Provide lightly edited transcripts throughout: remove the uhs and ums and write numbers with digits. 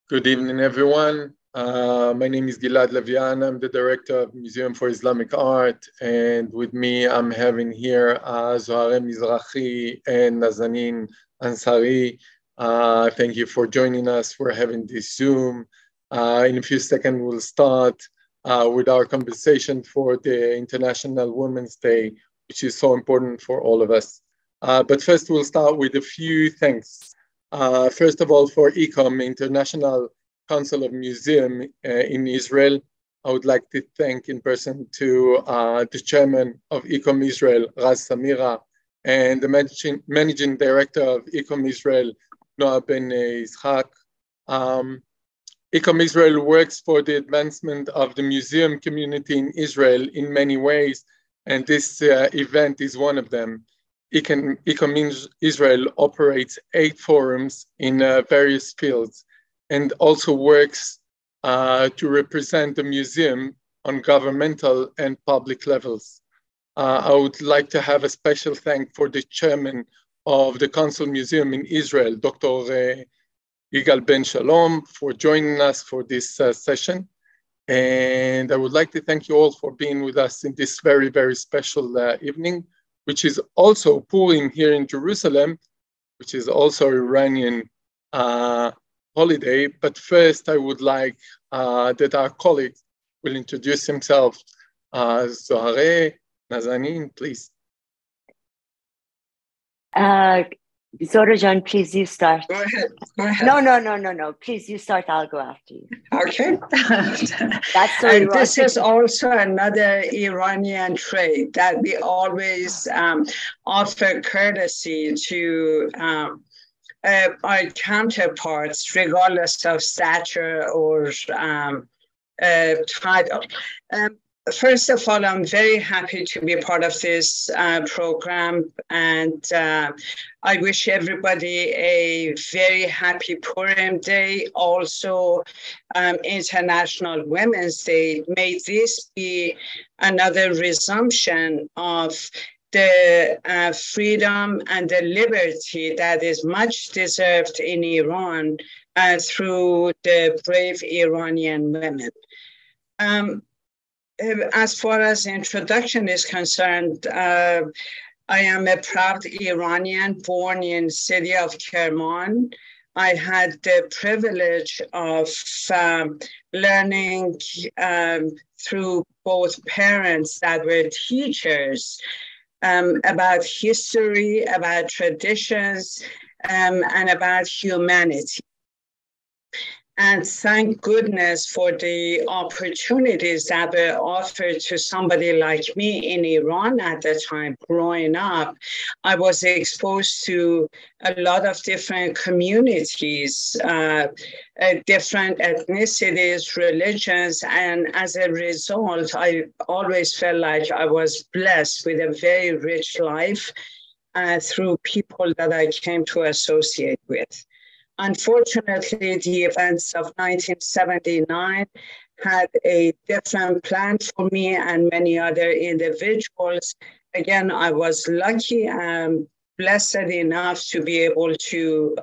Good evening, everyone. My name is Gilad Levian. I'm the director of Museum for Islamic Art. And with me, I'm having here Zohara Mizrahi and Nazaanin Anassari. Thank you for joining us. We're having this Zoom. In a few seconds, we'll start with our conversation for the International Women's Day, which is so important for all of us. But first, we'll start with a few thanks. First of all, for ICOM, International Council of Museum in Israel. I would like to thank in person to the chairman of ICOM Israel, Raz Samira, and the managing director of ICOM Israel, Noah Ben Yitzhak. ICOM Israel works for the advancement of the museum community in Israel in many ways, and this event is one of them. ICOM Israel operates 8 forums in various fields and also works to represent the museum on governmental and public levels. I would like to have a special thank for the chairman of the Council Museum in Israel, Dr. Yigal Ben Shalom, for joining us for this session. And I would like to thank you all for being with us in this very, very special evening, which is also Purim here in Jerusalem, which is also Iranian holiday. But first, I would like that our colleagues will introduce themselves. Zohara, Nazaanin, please. Zora John, please you start. Go ahead. No. Please you start. I'll go after you. Okay. That's so and this is also another Iranian trait that we always offer courtesy to our counterparts, regardless of stature or title. First of all, I'm very happy to be part of this program, and I wish everybody a very happy Purim Day, also International Women's Day. May this be another resumption of the freedom and the liberty that is much deserved in Iran through the brave Iranian women. As far as introduction is concerned, I am a proud Iranian born in the city of Kerman. I had the privilege of learning through both parents that were teachers about history, about traditions, and about humanity. And thank goodness for the opportunities that were offered to somebody like me in Iran at the time. Growing up, I was exposed to a lot of different communities, different ethnicities, religions, and as a result, I always felt like I was blessed with a very rich life through people that I came to associate with. Unfortunately, the events of 1979 had a different plan for me and many other individuals. Again, I was lucky and blessed enough to be able to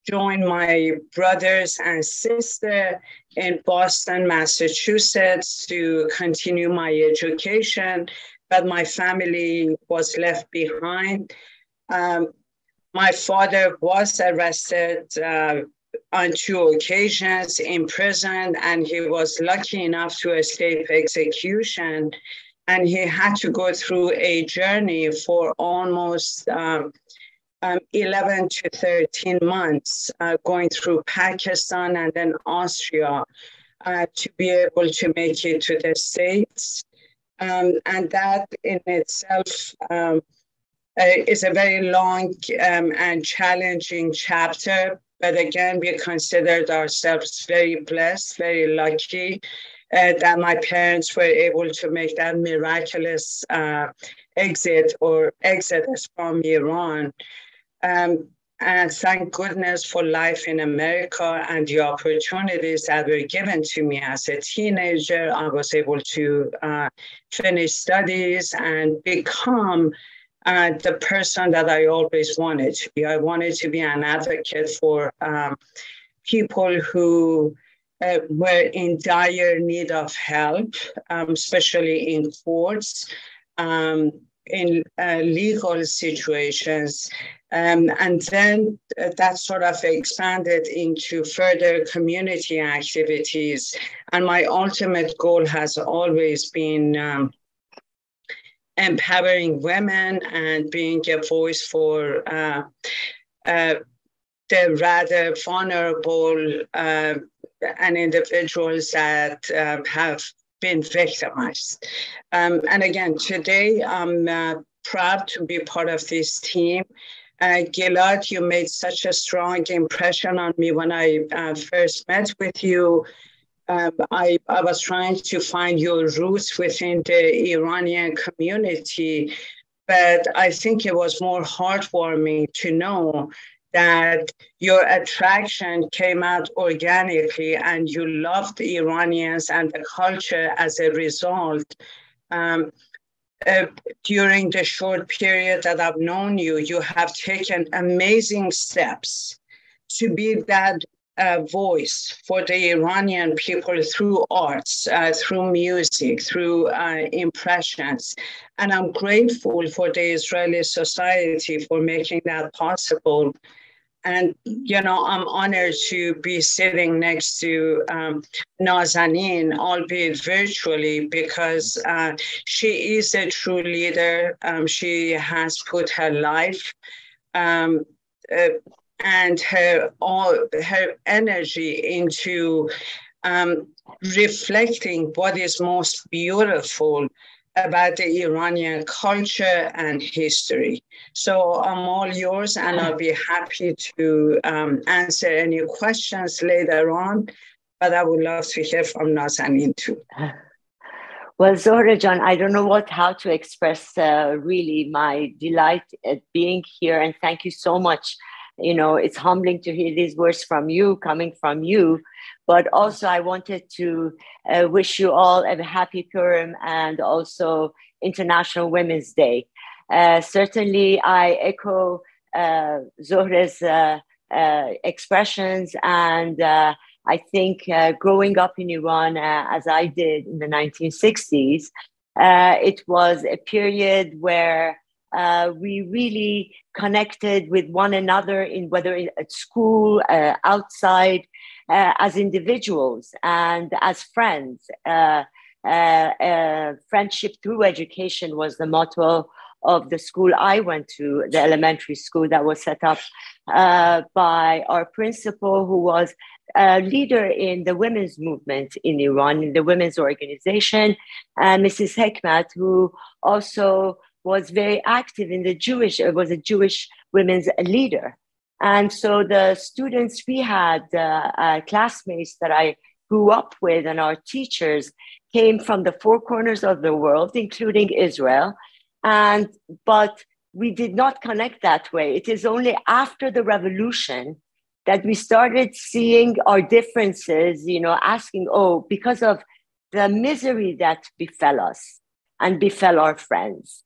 join my brothers and sister in Boston, Massachusetts to continue my education, but my family was left behind. My father was arrested on 2 occasions, imprisoned, and he was lucky enough to escape execution. And he had to go through a journey for almost 11 to 13 months, going through Pakistan and then Austria to be able to make it to the States. And that in itself is a very long and challenging chapter. But again, we considered ourselves very blessed, very lucky that my parents were able to make that miraculous exodus from Iran. And thank goodness for life in America and the opportunities that were given to me as a teenager. I was able to finish studies and become the person that I always wanted to be. I wanted to be an advocate for people who were in dire need of help, especially in courts, in legal situations. And then that sort of expanded into further community activities. And my ultimate goal has always been empowering women and being a voice for the rather vulnerable and individuals that have been victimized. And again, today I'm proud to be part of this team. Gilad, you made such a strong impression on me when I first met with you. I was trying to find your roots within the Iranian community, but I think it was more heartwarming to know that your attraction came out organically and you loved the Iranians and the culture as a result. During the short period that I've known you, you have taken amazing steps to be that voice for the Iranian people through arts, through music, through impressions. And I'm grateful for the Israeli society for making that possible. And, you know, I'm honored to be sitting next to Nazaanin, albeit virtually, because she is a true leader. She has put her life and her energy into reflecting what is most beautiful about the Iranian culture and history. So I'm all yours, and I'll be happy to answer any questions later on, but I would love to hear from Nazaanin too. Well, Zohra Jan, I don't know how to express really my delight at being here, and thank you so much. You know, it's humbling to hear these words from you, coming from you, but also I wanted to wish you all a happy Purim and also International Women's Day. Certainly, I echo Zohra's expressions, and I think growing up in Iran, as I did in the 1960s, it was a period where we really connected with one another, in whether at school, outside, as individuals and as friends. Friendship through education was the motto of the school I went to, the elementary school that was set up by our principal, who was a leader in the women's movement in Iran, in the women's organization, and Mrs. Hekmat, who also was very active in was a Jewish women's leader. And so the students we had, classmates that I grew up with, and our teachers came from the four corners of the world, including Israel. But we did not connect that way. It is only after the revolution that we started seeing our differences, you know, asking, because of the misery that befell us and befell our friends,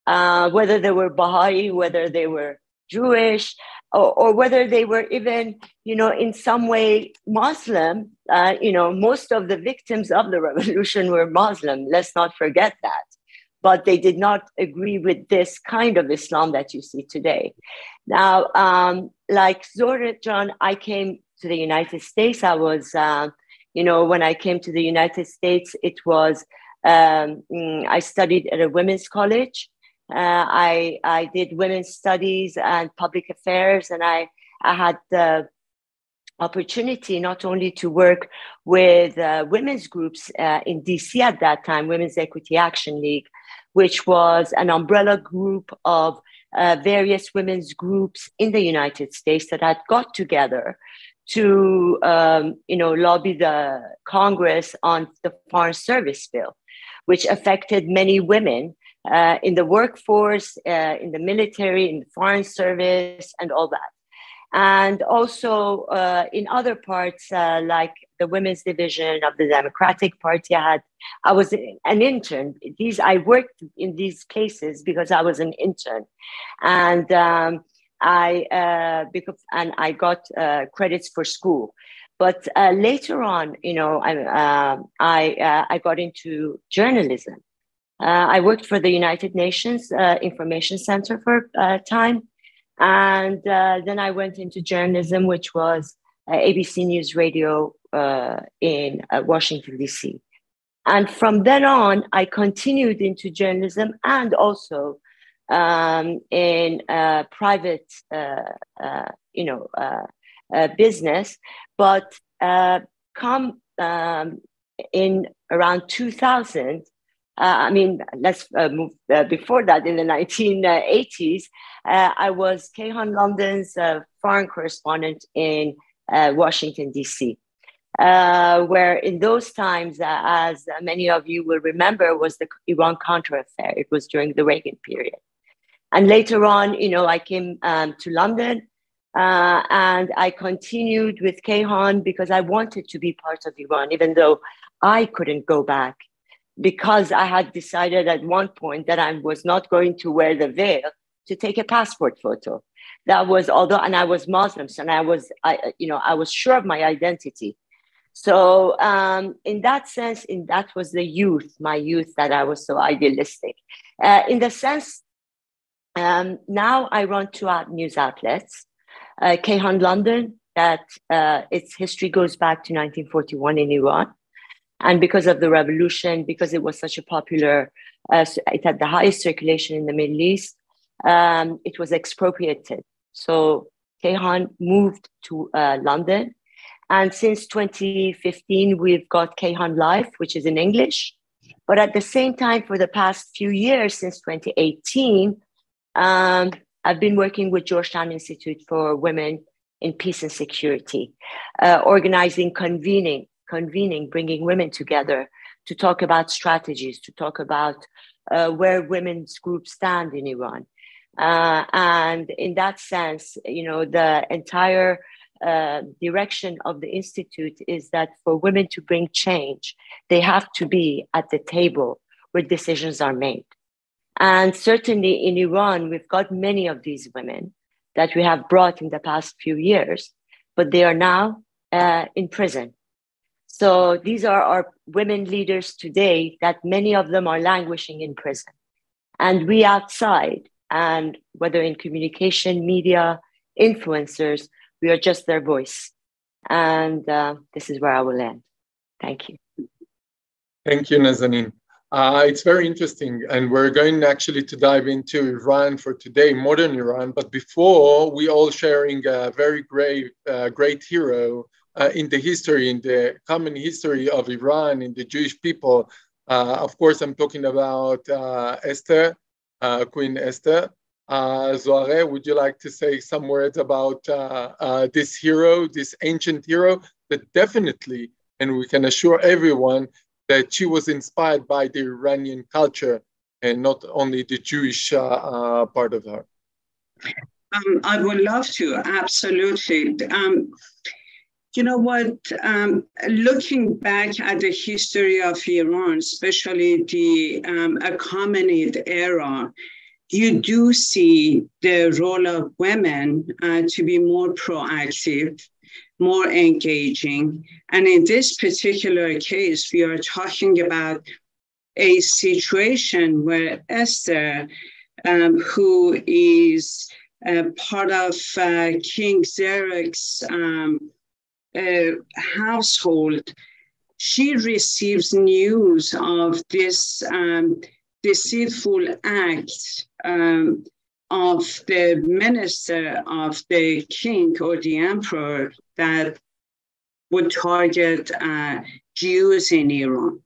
whether they were Baha'i, whether they were Jewish, or whether they were even, you know, in some way Muslim. Most of the victims of the revolution were Muslim. Let's not forget that. But they did not agree with this kind of Islam that you see today. Now, like Zohra Jan, I came to the United States. I was, when I came to the United States, it was, I studied at a women's college. I did women's studies and public affairs, and I had the opportunity not only to work with women's groups in DC at that time, Women's Equity Action League, which was an umbrella group of various women's groups in the United States that had got together to, lobby the Congress on the Foreign Service Bill, which affected many women in the workforce, in the military, in the foreign service, and all that. And also in other parts, like the women's division of the Democratic Party, I was an intern. I worked in these places because I was an intern. And I got credits for school. But later on, I got into journalism. I worked for the United Nations Information Center for a time. And then I went into journalism, which was ABC News Radio in Washington, D.C. And from then on, I continued into journalism and also in private, business. But come in around 2000, let's move before that, in the 1980s, I was Kayhan London's foreign correspondent in Washington, D.C., where in those times, as many of you will remember, was the Iran-Contra affair. It was during the Reagan period. And later on, I came to London and I continued with Kayhan because I wanted to be part of Iran, even though I couldn't go back, because I had decided at one point that I was not going to wear the veil to take a passport photo. That was, and I was Muslim, and I was sure of my identity. So in that sense, that was my youth, that I was so idealistic. In the sense, now I run two news outlets, Kayhan London, that its history goes back to 1941 in Iran. And because of the revolution, because it was such a popular, it had the highest circulation in the Middle East, it was expropriated. So Kayhan moved to London. And since 2015, we've got Kayhan Live, which is in English. But at the same time, for the past few years, since 2018, I've been working with Georgetown Institute for Women in Peace and Security, organizing, convening, bringing women together to talk about strategies, to talk about where women's groups stand in Iran. And in that sense, the entire direction of the Institute is that for women to bring change, they have to be at the table where decisions are made. And certainly in Iran, we've got many of these women that we have brought in the past few years, but they are now in prison. So these are our women leaders today, that many of them are languishing in prison. And we outside, and whether in communication, media, influencers, we are just their voice. And this is where I will end. Thank you. Thank you, Nazaneen. It's very interesting, and we're going actually to dive into Iran for today, modern Iran. But before, we all sharing a very great hero in the history, in the common history of Iran, in the Jewish people. Of course, I'm talking about Esther, Queen Esther. Zohara, would you like to say some words about this hero, this ancient hero that definitely, and we can assure everyone, that she was inspired by the Iranian culture and not only the Jewish part of her? I would love to, absolutely. You know what, looking back at the history of Iran, especially the Achaemenid era, you do see the role of women to be more proactive, more engaging. And in this particular case, we are talking about a situation where Esther, who is part of King Xerxes' household, she receives news of this deceitful act of the minister of the king or the emperor that would target Jews in Iran.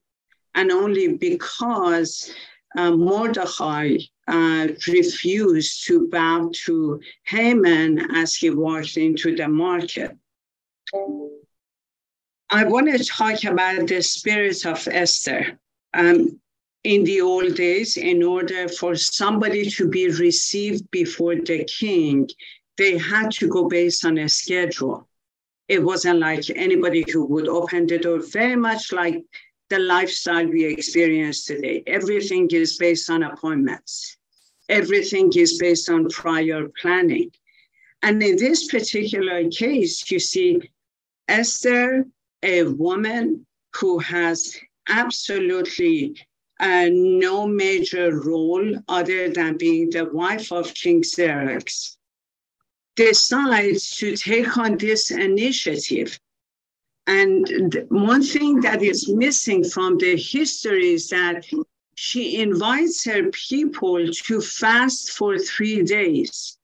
And only because Mordechai refused to bow to Haman as he walked into the market. I want to talk about the spirit of Esther. In the old days, in order for somebody to be received before the king, they had to go based on a schedule. It wasn't like anybody who would open the door, very much like the lifestyle we experience today. Everything is based on appointments. Everything is based on prior planning. And in this particular case, you see Esther, a woman who has absolutely no major role other than being the wife of King Xerxes, decides to take on this initiative. And one thing that is missing from the history is that she invites her people to fast for 3 days.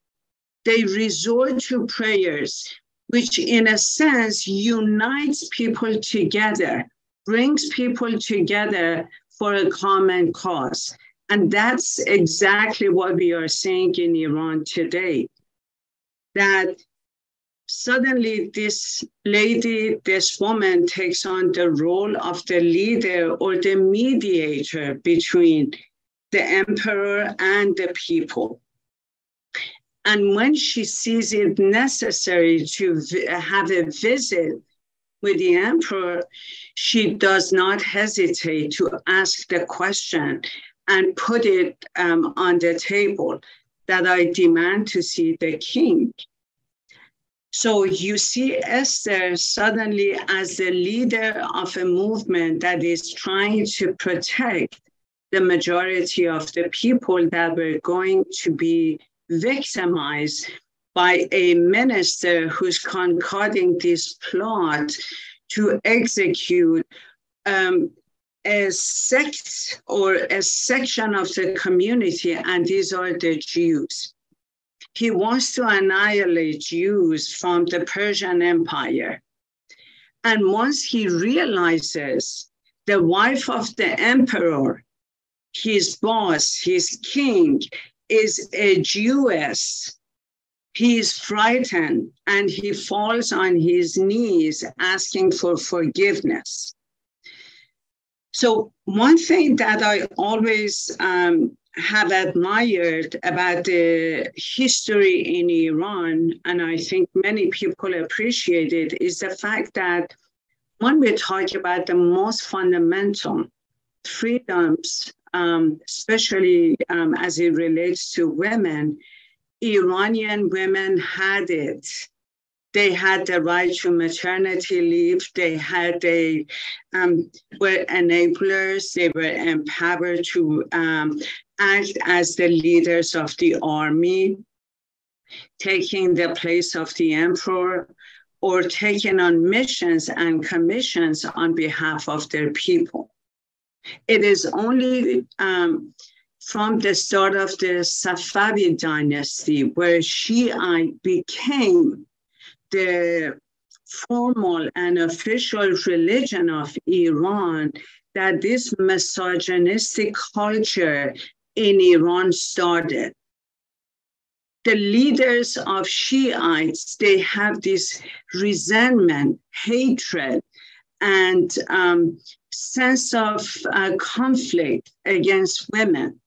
They resort to prayers, which in a sense unites people together, brings people together for a common cause. And that's exactly what we are seeing in Iran today. That suddenly this lady, this woman takes on the role of the leader or the mediator between the emperor and the people. And when she sees it necessary to have a visit with the emperor, she does not hesitate to ask the question and put it on the table that I demand to see the king. So you see Esther suddenly as the leader of a movement that is trying to protect the majority of the people that were going to be victimized by a minister who's concocting this plot to execute a sect or a section of the community, and these are the Jews. He wants to annihilate Jews from the Persian Empire. And once he realizes the wife of the emperor, his boss, his king, is a Jewess, he is frightened and he falls on his knees asking for forgiveness. So one thing that I always have admired about the history in Iran, and I think many people appreciate it, is the fact that when we talk about the most fundamental freedoms, especially as it relates to women, Iranian women had it. They had the right to maternity leave. They were enablers. They were empowered to act as the leaders of the army, taking the place of the emperor, or taking on missions and commissions on behalf of their people. It is only from the start of the Safavid dynasty where Shiite became the formal and official religion of Iran that this misogynistic culture in Iran started. The leaders of Shiites, they have this resentment, hatred, and sense of conflict against women.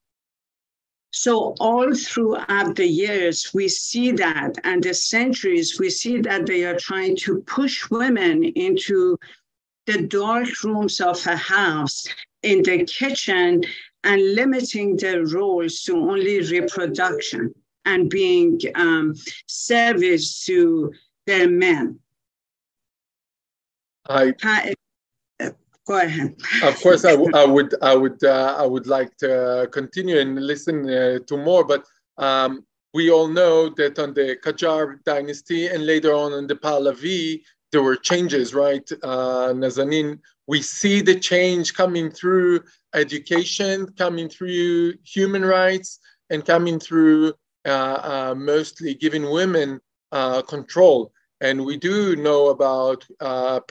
So all throughout the years, we see that, and the centuries, we see that they are trying to push women into the dark rooms of a house, in the kitchen, and limiting their roles to only reproduction and being service to their men. Go ahead. Of course, I would like to continue and listen to more, but we all know that on the Qajar dynasty and later on in the Pahlavi, there were changes, right? Nazaneen, we see the change coming through education, coming through human rights, and coming through mostly giving women control. And we do know about Qajar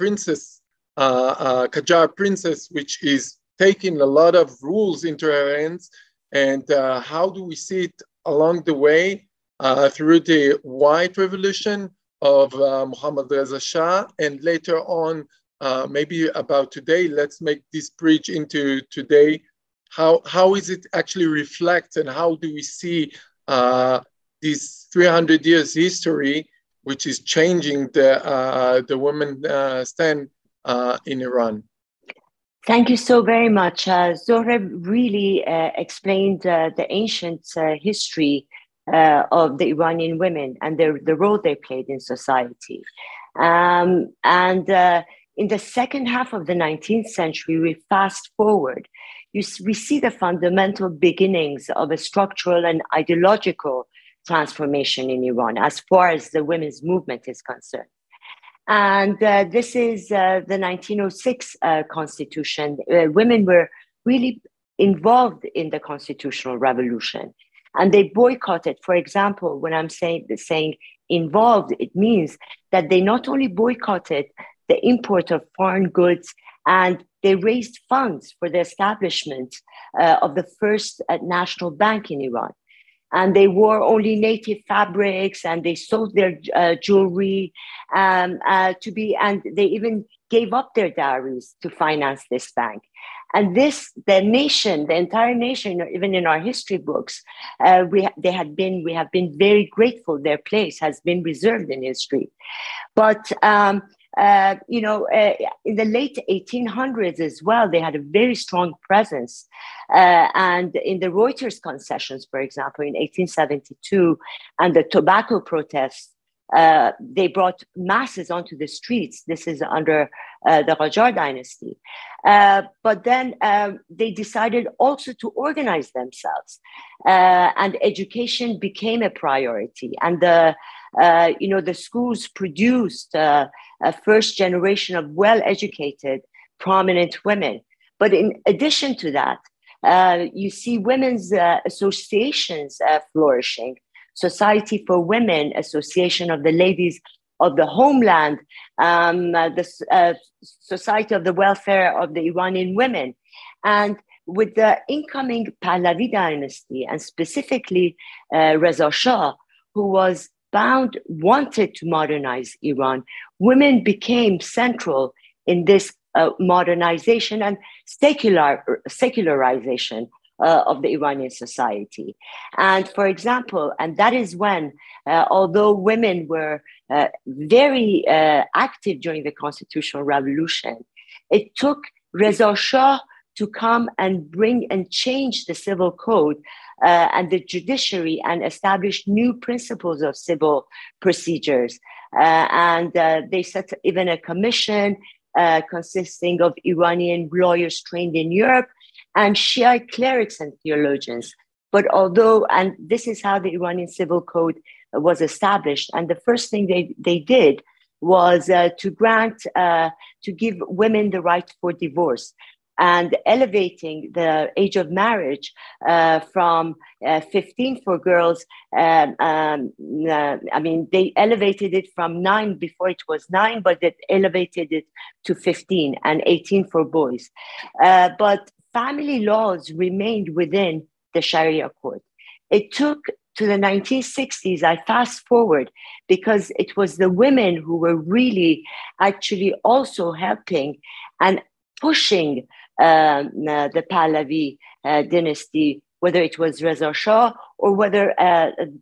princess, which is taking a lot of rules into her hands. And how do we see it along the way through the white revolution of Muhammad Reza Shah, and later on, maybe about today, let's make this bridge into today. How is it actually reflect, and how do we see this 300 years history, which is changing the women stand in Iran? Thank you so very much. Zohra really explained the ancient history of the Iranian women and the role they played in society. In the second half of the 19th century, we fast forward, we see the fundamental beginnings of a structural and ideological transformation in Iran as far as the women's movement is concerned. And this is the 1906 constitution. Women were really involved in the constitutional revolution, and they boycotted. For example, when I'm saying involved, it means that they not only boycotted the import of foreign goods, and they raised funds for the establishment of the first national bank in Iran. And they wore only native fabrics, and they sold their jewelry and they even gave up their dowries to finance this bank. And the entire nation, even in our history books, we have been very grateful. Their place has been reserved in history. But in the late 1800s as well, they had a very strong presence. And in the Reuters concessions, for example, in 1872, and the tobacco protests, they brought masses onto the streets. This is under the Qajar dynasty. But then they decided also to organize themselves. And education became a priority. And the schools produced a first generation of well-educated, prominent women. But in addition to that, you see women's associations flourishing. Society for Women, Association of the Ladies of the Homeland, the Society of the Welfare of the Iranian Women. And with the incoming Pahlavi dynasty, and specifically Reza Shah, who wanted to modernize Iran, women became central in this modernization and secularization of the Iranian society. And for example, and that is when, although women were very active during the constitutional revolution, it took Reza Shah to come and bring and change the civil code and the judiciary and establish new principles of civil procedures. And they set even a commission consisting of Iranian lawyers trained in Europe and Shiite clerics and theologians. But and this is how the Iranian civil code was established. And the first thing they did was to give women the right for divorce, and elevating the age of marriage from 15 for girls. They elevated it from 9, before it was 9, but they elevated it to 15, and 18 for boys. But family laws remained within the Sharia court. It took to the 1960s, I fast forward, because it was the women who were really actually also helping and pushing the Pahlavi dynasty, whether it was Reza Shah or whether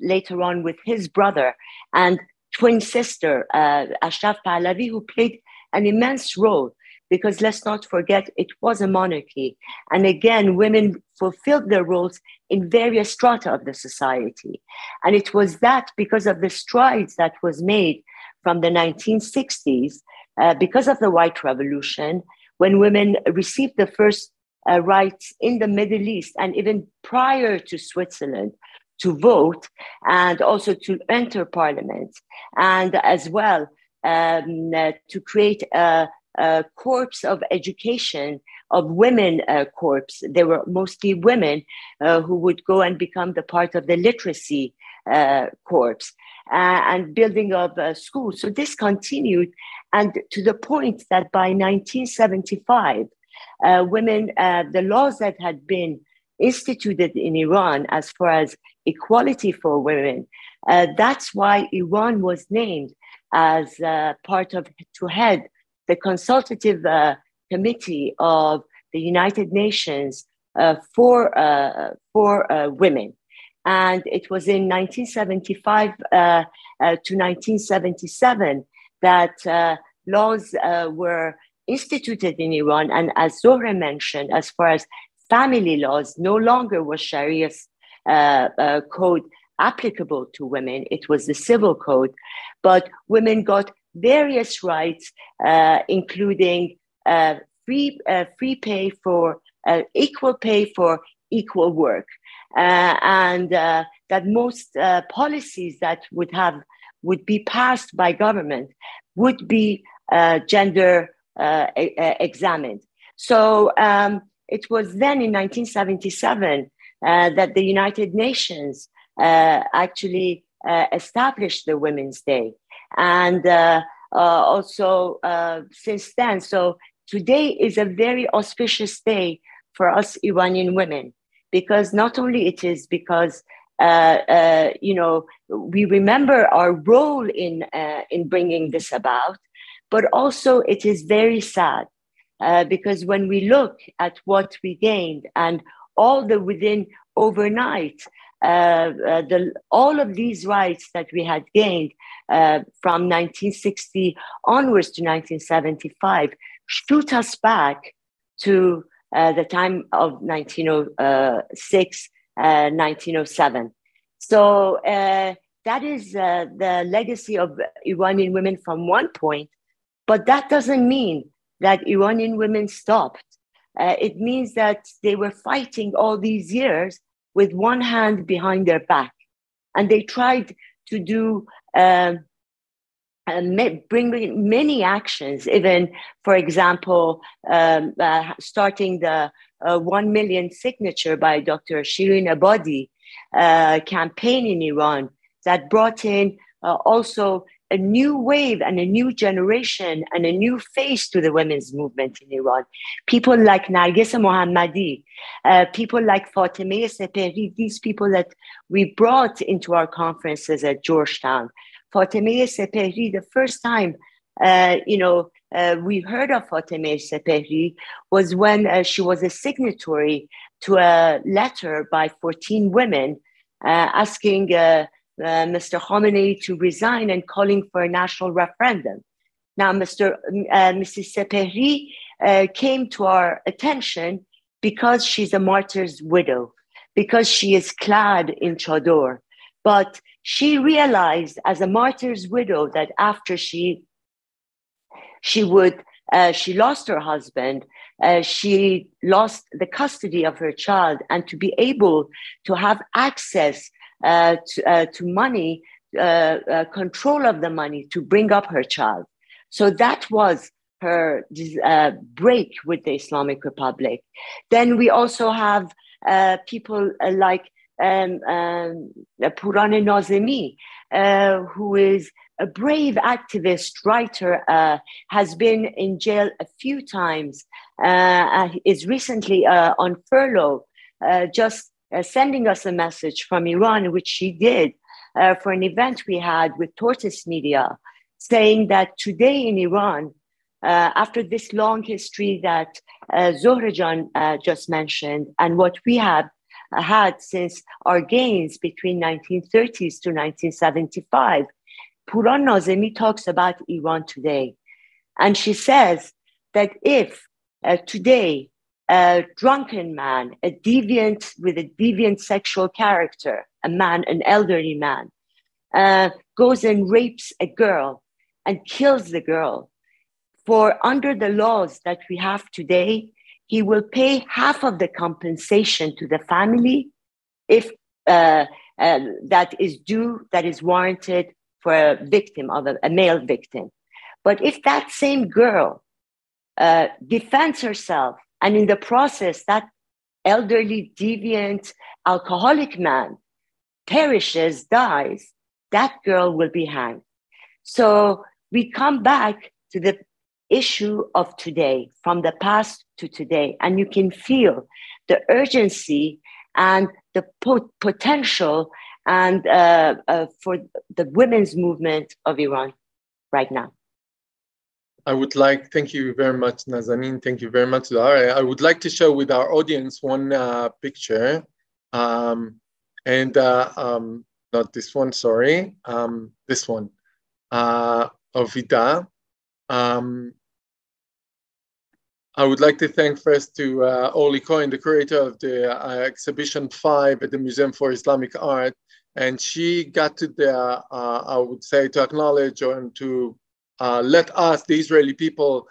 later on with his brother and twin sister, Ashraf Pahlavi, who played an immense role, because let's not forget, it was a monarchy. And again, women fulfilled their roles in various strata of the society. And it was that because of the strides that was made from the 1960s, because of the White Revolution, when women received the first rights in the Middle East, and even prior to Switzerland, to vote and also to enter parliament, and as well to create a corps of education of women corps. There were mostly women who would go and become the part of the literacy corps and building of schools. So this continued, and to the point that by 1975, women, the laws that had been instituted in Iran as far as equality for women, that's why Iran was named as part of, to head the consultative committee of the United Nations for women. And it was in 1975 to 1977 that laws were instituted in Iran. And as Zohra mentioned, as far as family laws, no longer was Sharia's code applicable to women. It was the civil code, but women got various rights, including free pay for equal pay for equal work, and that most policies that would be passed by government would be gender examined. So it was then in 1977 that the United Nations actually established the Women's Day. And also since then, so today is a very auspicious day for us Iranian women, because not only it is because we remember our role in bringing this about, but also it is very sad because when we look at what we gained and all the within overnight, all of these rights that we had gained from 1960 onwards to 1975 shoot us back to the time of 1906, 1907. So that is the legacy of Iranian women from one point, but that doesn't mean that Iranian women stopped. It means that they were fighting all these years with one hand behind their back. And they tried to do, bring many actions, even, for example, starting the 1 million signature by Dr. Shirin Ebadi campaign in Iran that brought in also a new wave and a new generation and a new face to the women's movement in Iran. People like Narges Mohammadi, people like Fatemeh Sepehri, these people that we brought into our conferences at Georgetown. Fatemeh Sepehri, the first time, we heard of Fatemeh Sepehri was when she was a signatory to a letter by 14 women asking Mr. Khamenei to resign and calling for a national referendum. Now, Mrs. Sepehri came to our attention because she's a martyr's widow, because she is clad in chador. But she realized as a martyr's widow that after she lost her husband, she lost the custody of her child, and to be able to have access to money, control of the money to bring up her child. So that was her break with the Islamic Republic. Then we also have people like Puran Nazemi, who is a brave activist, writer, has been in jail a few times, is recently on furlough, just sending us a message from Iran, which she did for an event we had with Tortoise Media, saying that today in Iran, after this long history that Zohra just mentioned, and what we have had since our gains between 1930s to 1975, Puran Nazemi talks about Iran today. And she says that if today a drunken man, a deviant with a deviant sexual character, a man, an elderly man, goes and rapes a girl and kills the girl, for under the laws that we have today, he will pay half of the compensation to the family if that is due, that is warranted for a victim of a male victim. But if that same girl defends herself, and in the process, that elderly, deviant, alcoholic man perishes, dies, that girl will be hanged. So we come back to the issue of today, from the past to today, and you can feel the urgency and the potential and for the women's movement of Iran right now. I would like, thank you very much, Nazaneen. Thank you very much, Zahra. I would like to share with our audience one picture, not this one, sorry, this one, of Vida. I would like to thank first to Orly Cohen, the curator of the exhibition 5 at the Museum for Islamic Art, And she got to I would say, to acknowledge and to let us, the Israeli people,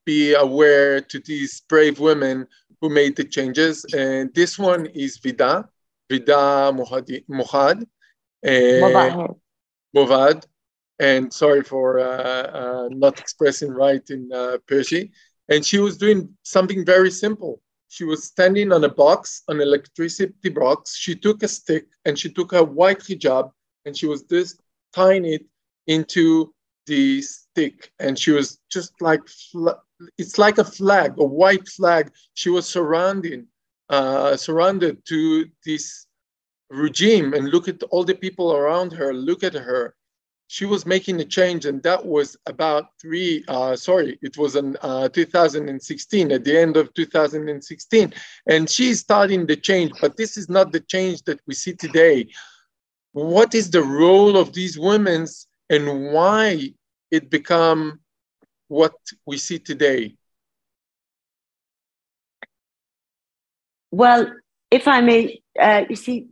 be aware to these brave women who made the changes. And this one is Vida Mohad. Movad. And sorry for not expressing right in Persian. And she was doing something very simple. She was standing on a box, an electricity box. She took a stick and she took a white hijab and she was just tying it into the stick. And she was just like, it's like a flag, a white flag. She was surrounded to this regime, and look at all the people around her, look at her. She was making a change, and that was about it was in 2016, at the end of 2016. And she's starting the change, but this is not the change that we see today. What is the role of these women and why it become what we see today? Well, if I may, you see,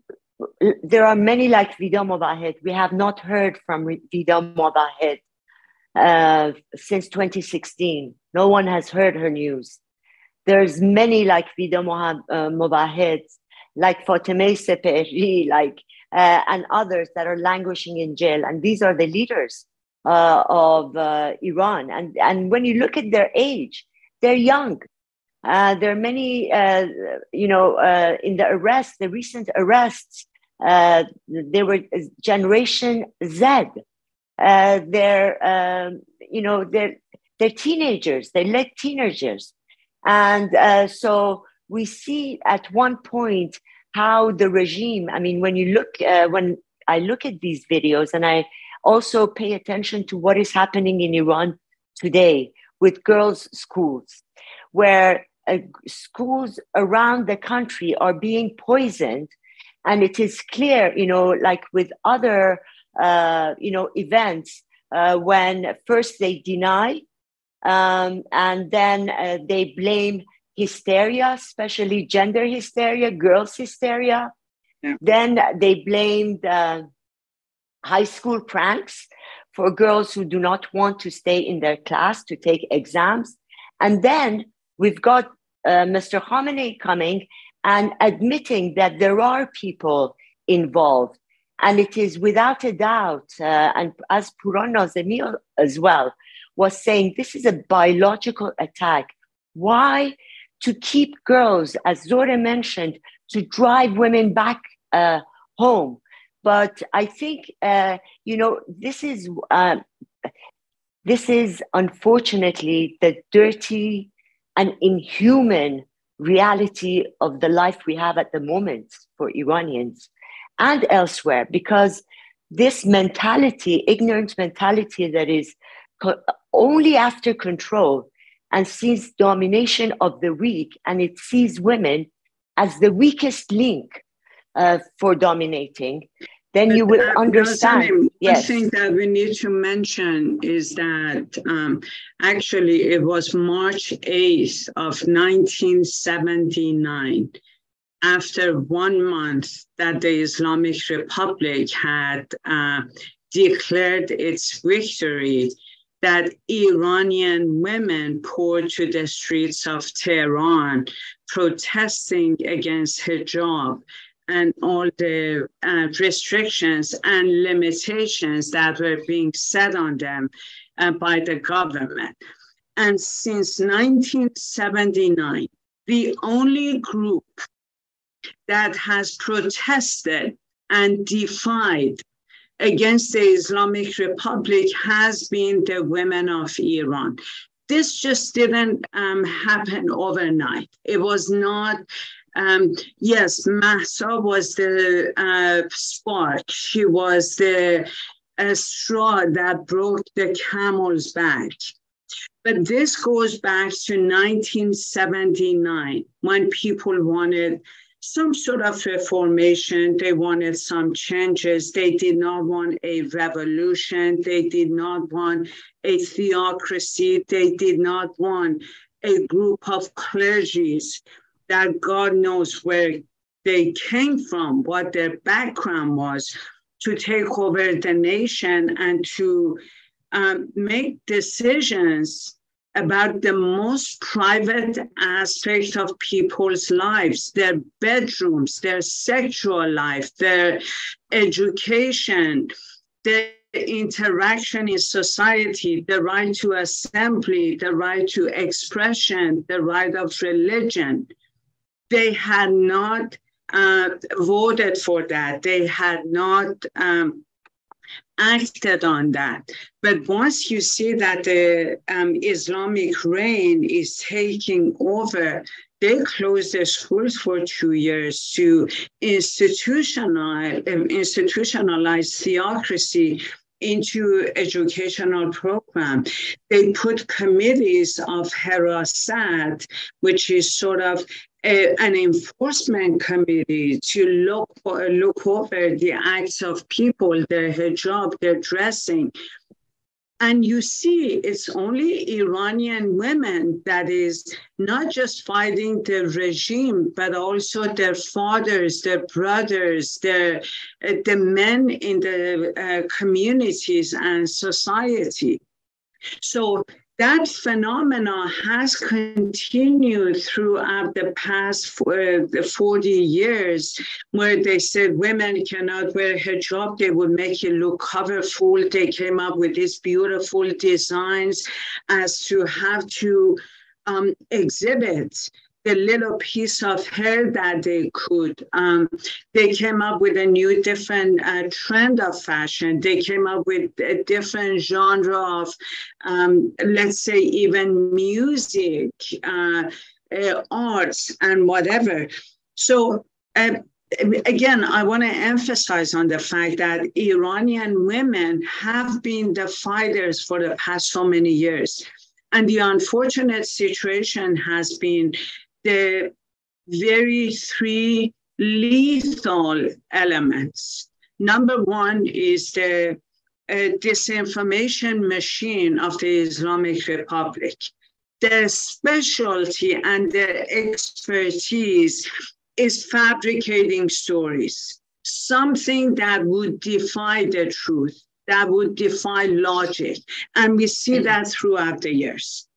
there are many like Vida Movahed. We have not heard from Vida Movahed since 2016. No one has heard her news. There's many like Vida Movahed, like Fatemeh Sepehri, and others that are languishing in jail. And these are the leaders of Iran. And when you look at their age, they're young. There are many, in the arrests, the recent arrests, they were Generation Z. They're teenagers, they're late teenagers. And so we see at one point how the regime, I mean, when I look at these videos, and I also pay attention to what is happening in Iran today with girls' schools, where schools around the country are being poisoned. And it is clear, like with other, events, when first they deny, and then they blame hysteria, especially gender hysteria, girls' hysteria. Yeah. Then they blamed high school pranks for girls who do not want to stay in their class to take exams. And then we've got Mr. Khamenei coming and admitting that there are people involved. And it is without a doubt, and as Puran Nazemi as well was saying, this is a biological attack. Why? To keep girls, as Zohra mentioned, to drive women back home. But I think, this is unfortunately the dirty and inhuman reality of the life we have at the moment for Iranians and elsewhere, because this mentality, ignorant mentality that is only after control and sees domination of the weak, and it sees women as the weakest link for dominating, then you will understand. Yes. One thing that we need to mention is that actually it was March 8th of 1979, after 1 month that the Islamic Republic had declared its victory, that Iranian women poured to the streets of Tehran protesting against hijab and all the restrictions and limitations that were being set on them by the government. And since 1979, the only group that has protested and defied against the Islamic Republic has been the women of Iran. This just didn't happen overnight. It was not, yes, Mahsa was the spark. She was the straw that broke the camel's back. But this goes back to 1979, when people wanted some sort of reformation. They wanted some changes. They did not want a revolution. They did not want a theocracy. They did not want a group of clergies that God knows were they came from, what their background was, to take over the nation and to make decisions about the most private aspect of people's lives, their bedrooms, their sexual life, their education, their interaction in society, the right to assembly, the right to expression, the right of religion. They had not voted for that. They had not acted on that. But once you see that the Islamic reign is taking over, they closed the schools for 2 years to institutionalize theocracy into educational program. They put committees of Harasat, which is sort of an enforcement committee to look over the acts of people, their hijab, their dressing. And you see, it's only Iranian women that is not just fighting the regime, but also their fathers, their brothers, the men in the communities and society. So that phenomena has continued throughout the past 40 years, where they said women cannot wear hijab, they would make it look colorful. They came up with these beautiful designs as to have to exhibit the little piece of hair that they could. They came up with a new, different trend of fashion. They came up with a different genre of, let's say, even music, arts, and whatever. So again, I want to emphasize on the fact that Iranian women have been the fighters for the past so many years. And the unfortunate situation has been the very three lethal elements. Number one is the disinformation machine of the Islamic Republic. Their specialty and their expertise is fabricating stories, something that would defy the truth, that would defy logic. And we see that throughout the years.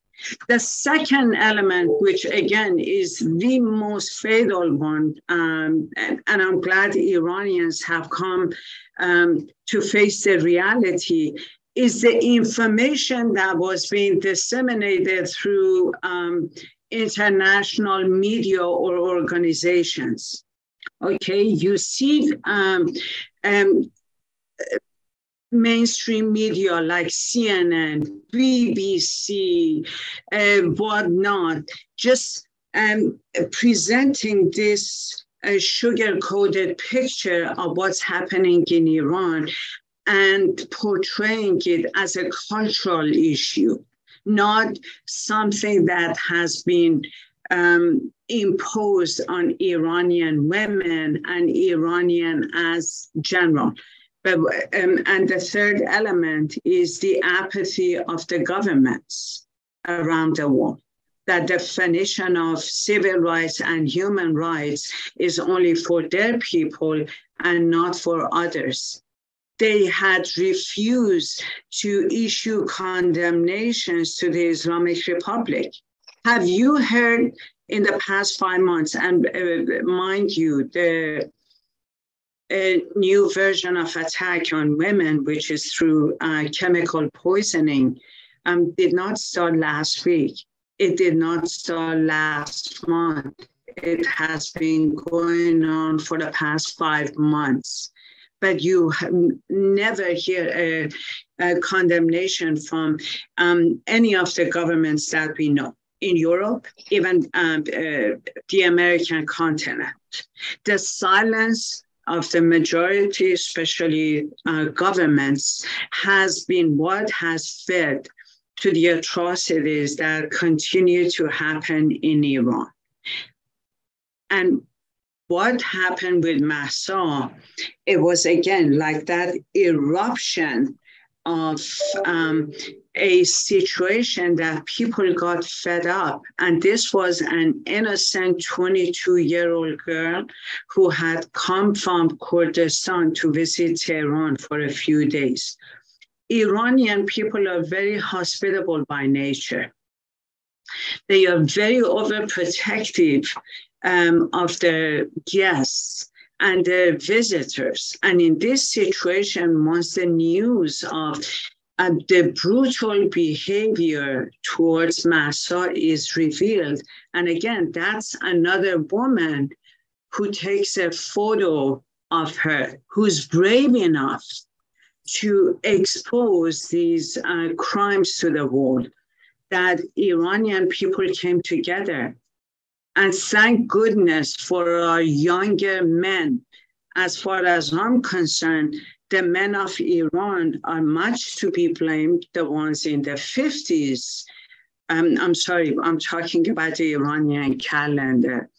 The second element, which again is the most fatal one, and I'm glad the Iranians have come to face the reality, is the information that was being disseminated through international media or organizations. Okay, you see mainstream media like CNN, BBC, whatnot, just presenting this sugar-coated picture of what's happening in Iran and portraying it as a cultural issue, not something that has been imposed on Iranian women and Iranian as general. And the third element is the apathy of the governments around the world. That definition of civil rights and human rights is only for their people and not for others. They had refused to issue condemnations to the Islamic Republic. Have you heard in the past 5 months, and mind you, the a new version of attack on women, which is through chemical poisoning, did not start last week. It did not start last month. It has been going on for the past 5 months. But you never hear a condemnation from any of the governments that we know in Europe, even the American continent. The silence of the majority, especially governments, has been what has fed to the atrocities that continue to happen in Iran. And what happened with Mahsa, it was again like that eruption of a situation that people got fed up. And this was an innocent 22-year-old girl who had come from Kurdistan to visit Tehran for a few days. Iranian people are very hospitable by nature. They are very overprotective of their guests and their visitors. And in this situation, once the news of the brutal behavior towards Mahsa is revealed, and again, that's another woman who takes a photo of her, who's brave enough to expose these crimes to the world, that Iranian people came together. And thank goodness for our younger men. As far as I'm concerned, the men of Iran are much to be blamed, the ones in the 50s. I'm sorry, I'm talking about the Iranian calendar,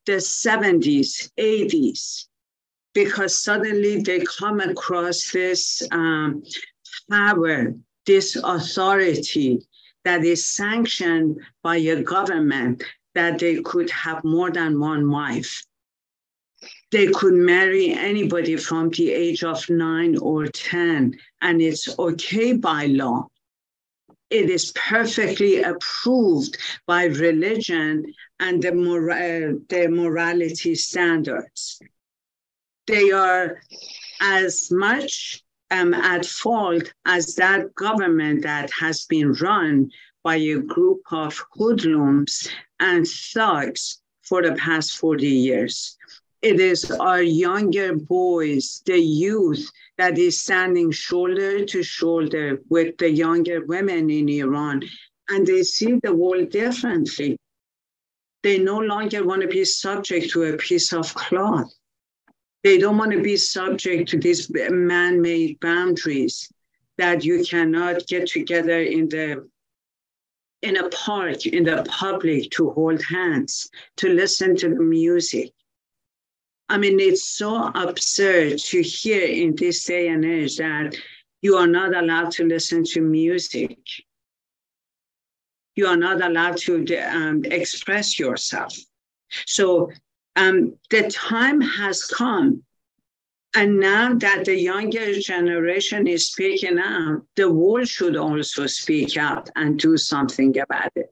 the 70s, 80s, because suddenly they come across this power, this authority that is sanctioned by a government, that they could have more than one wife. They could marry anybody from the age of 9 or 10, and it's okay by law. It is perfectly approved by religion and the morality standards. They are as much at fault as that government that has been run by a group of hoodlums and thugs for the past 40 years. It is our younger boys, the youth, that is standing shoulder to shoulder with the younger women in Iran, and they see the world differently. They no longer want to be subject to a piece of cloth. They don't want to be subject to these man-made boundaries that you cannot get together in a park, in the public, to hold hands, to listen to the music. I mean, it's so absurd to hear in this day and age that you are not allowed to listen to music. You are not allowed to express yourself. So the time has come. And now that the younger generation is speaking out, the world should also speak out and do something about it.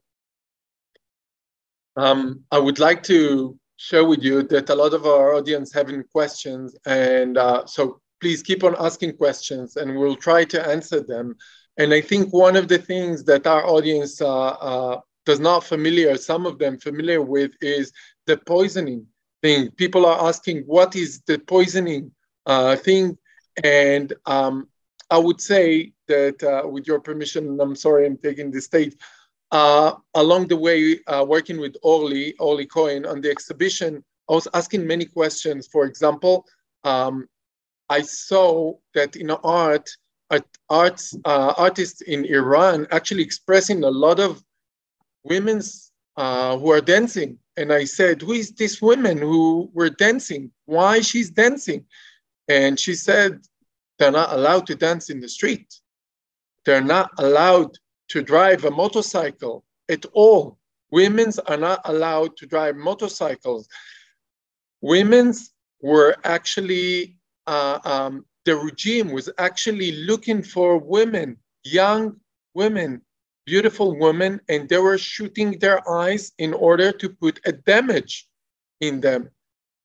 I would like to share with you that a lot of our audience having questions, and so please keep on asking questions and we'll try to answer them. And I think one of the things that our audience does not some of them familiar with, is the poisoning thing. People are asking, what is the poisoning thing? And I would say that with your permission, and I'm sorry I'm taking the stage, along the way, working with Orly Cohen on the exhibition, I was asking many questions. For example, I saw that in artists in Iran actually expressing a lot of women who are dancing. And I said, who is this women who were dancing? Why she's dancing? And she said, they're not allowed to dance in the street. They're not allowed to drive a motorcycle at all. Women are not allowed to drive motorcycles. Women were actually, the regime was actually looking for women, young women, beautiful women, and they were shooting their eyes in order to put a damage in them.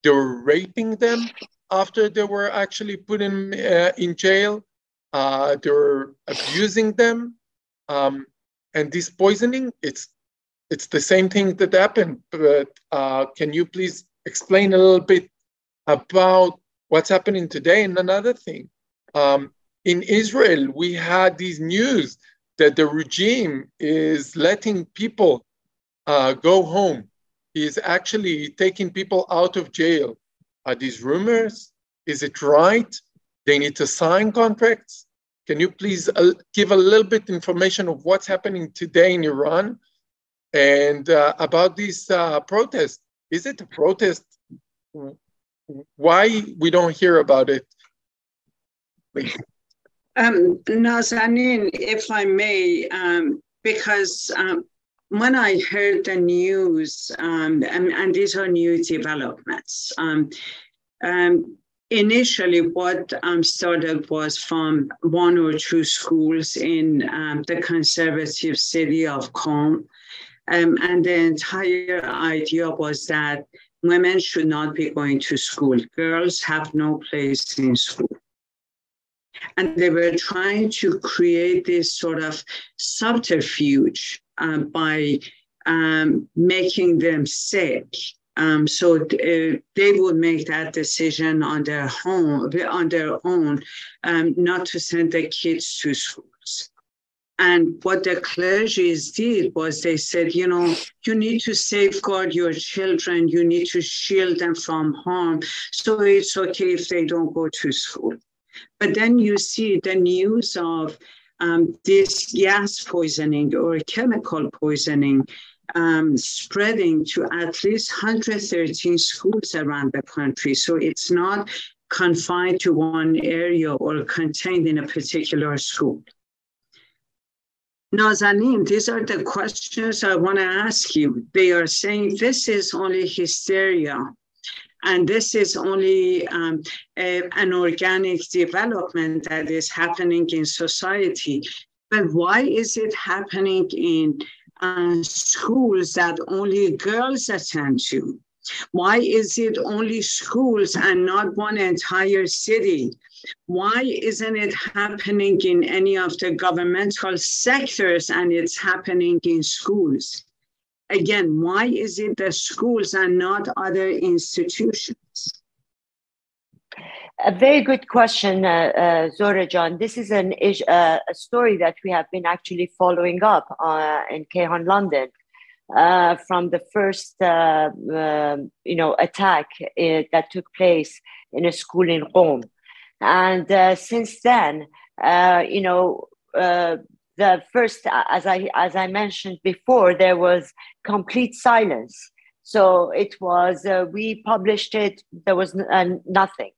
They were raping them after they were actually put in jail. They were abusing them. And this poisoning, it's the same thing that happened. But can you please explain a little bit about what's happening today? And another thing, in Israel, we had these news that the regime is letting people go home. He is actually taking people out of jail. Are these rumors? Is it right? They need to sign contracts? Can you please give a little bit information of what's happening today in Iran and about this protest? Is it a protest? Why we don't hear about it? Please. Nazanine, if I may, because when I heard the news, and these are new developments, initially what started was from one or two schools in the conservative city of Qom, and the entire idea was that women should not be going to school. Girls have no place in school. And they were trying to create this sort of subterfuge by making them sick. So they would make that decision on their own, not to send their kids to schools. And what the clergies did was they said, you know, you need to safeguard your children. You need to shield them from harm. So it's okay if they don't go to school. But then you see the news of this gas poisoning or chemical poisoning spreading to at least 113 schools around the country. So it's not confined to one area or contained in a particular school. Nazanin, these are the questions I want to ask you. They are saying this is only hysteria, and this is only an organic development that is happening in society. But why is it happening in schools that only girls attend to? Why is it only schools and not one entire city? Why isn't it happening in any of the governmental sectors and it's happening in schools? Again, why is it the schools and not other institutions? A very good question, Zohra John. This is a story that we have been actually following up in Kayhan, London, from the first, attack that took place in a school in Qom. And since then, the first, as I mentioned before, there was complete silence. So it was, we published it, there was nothing.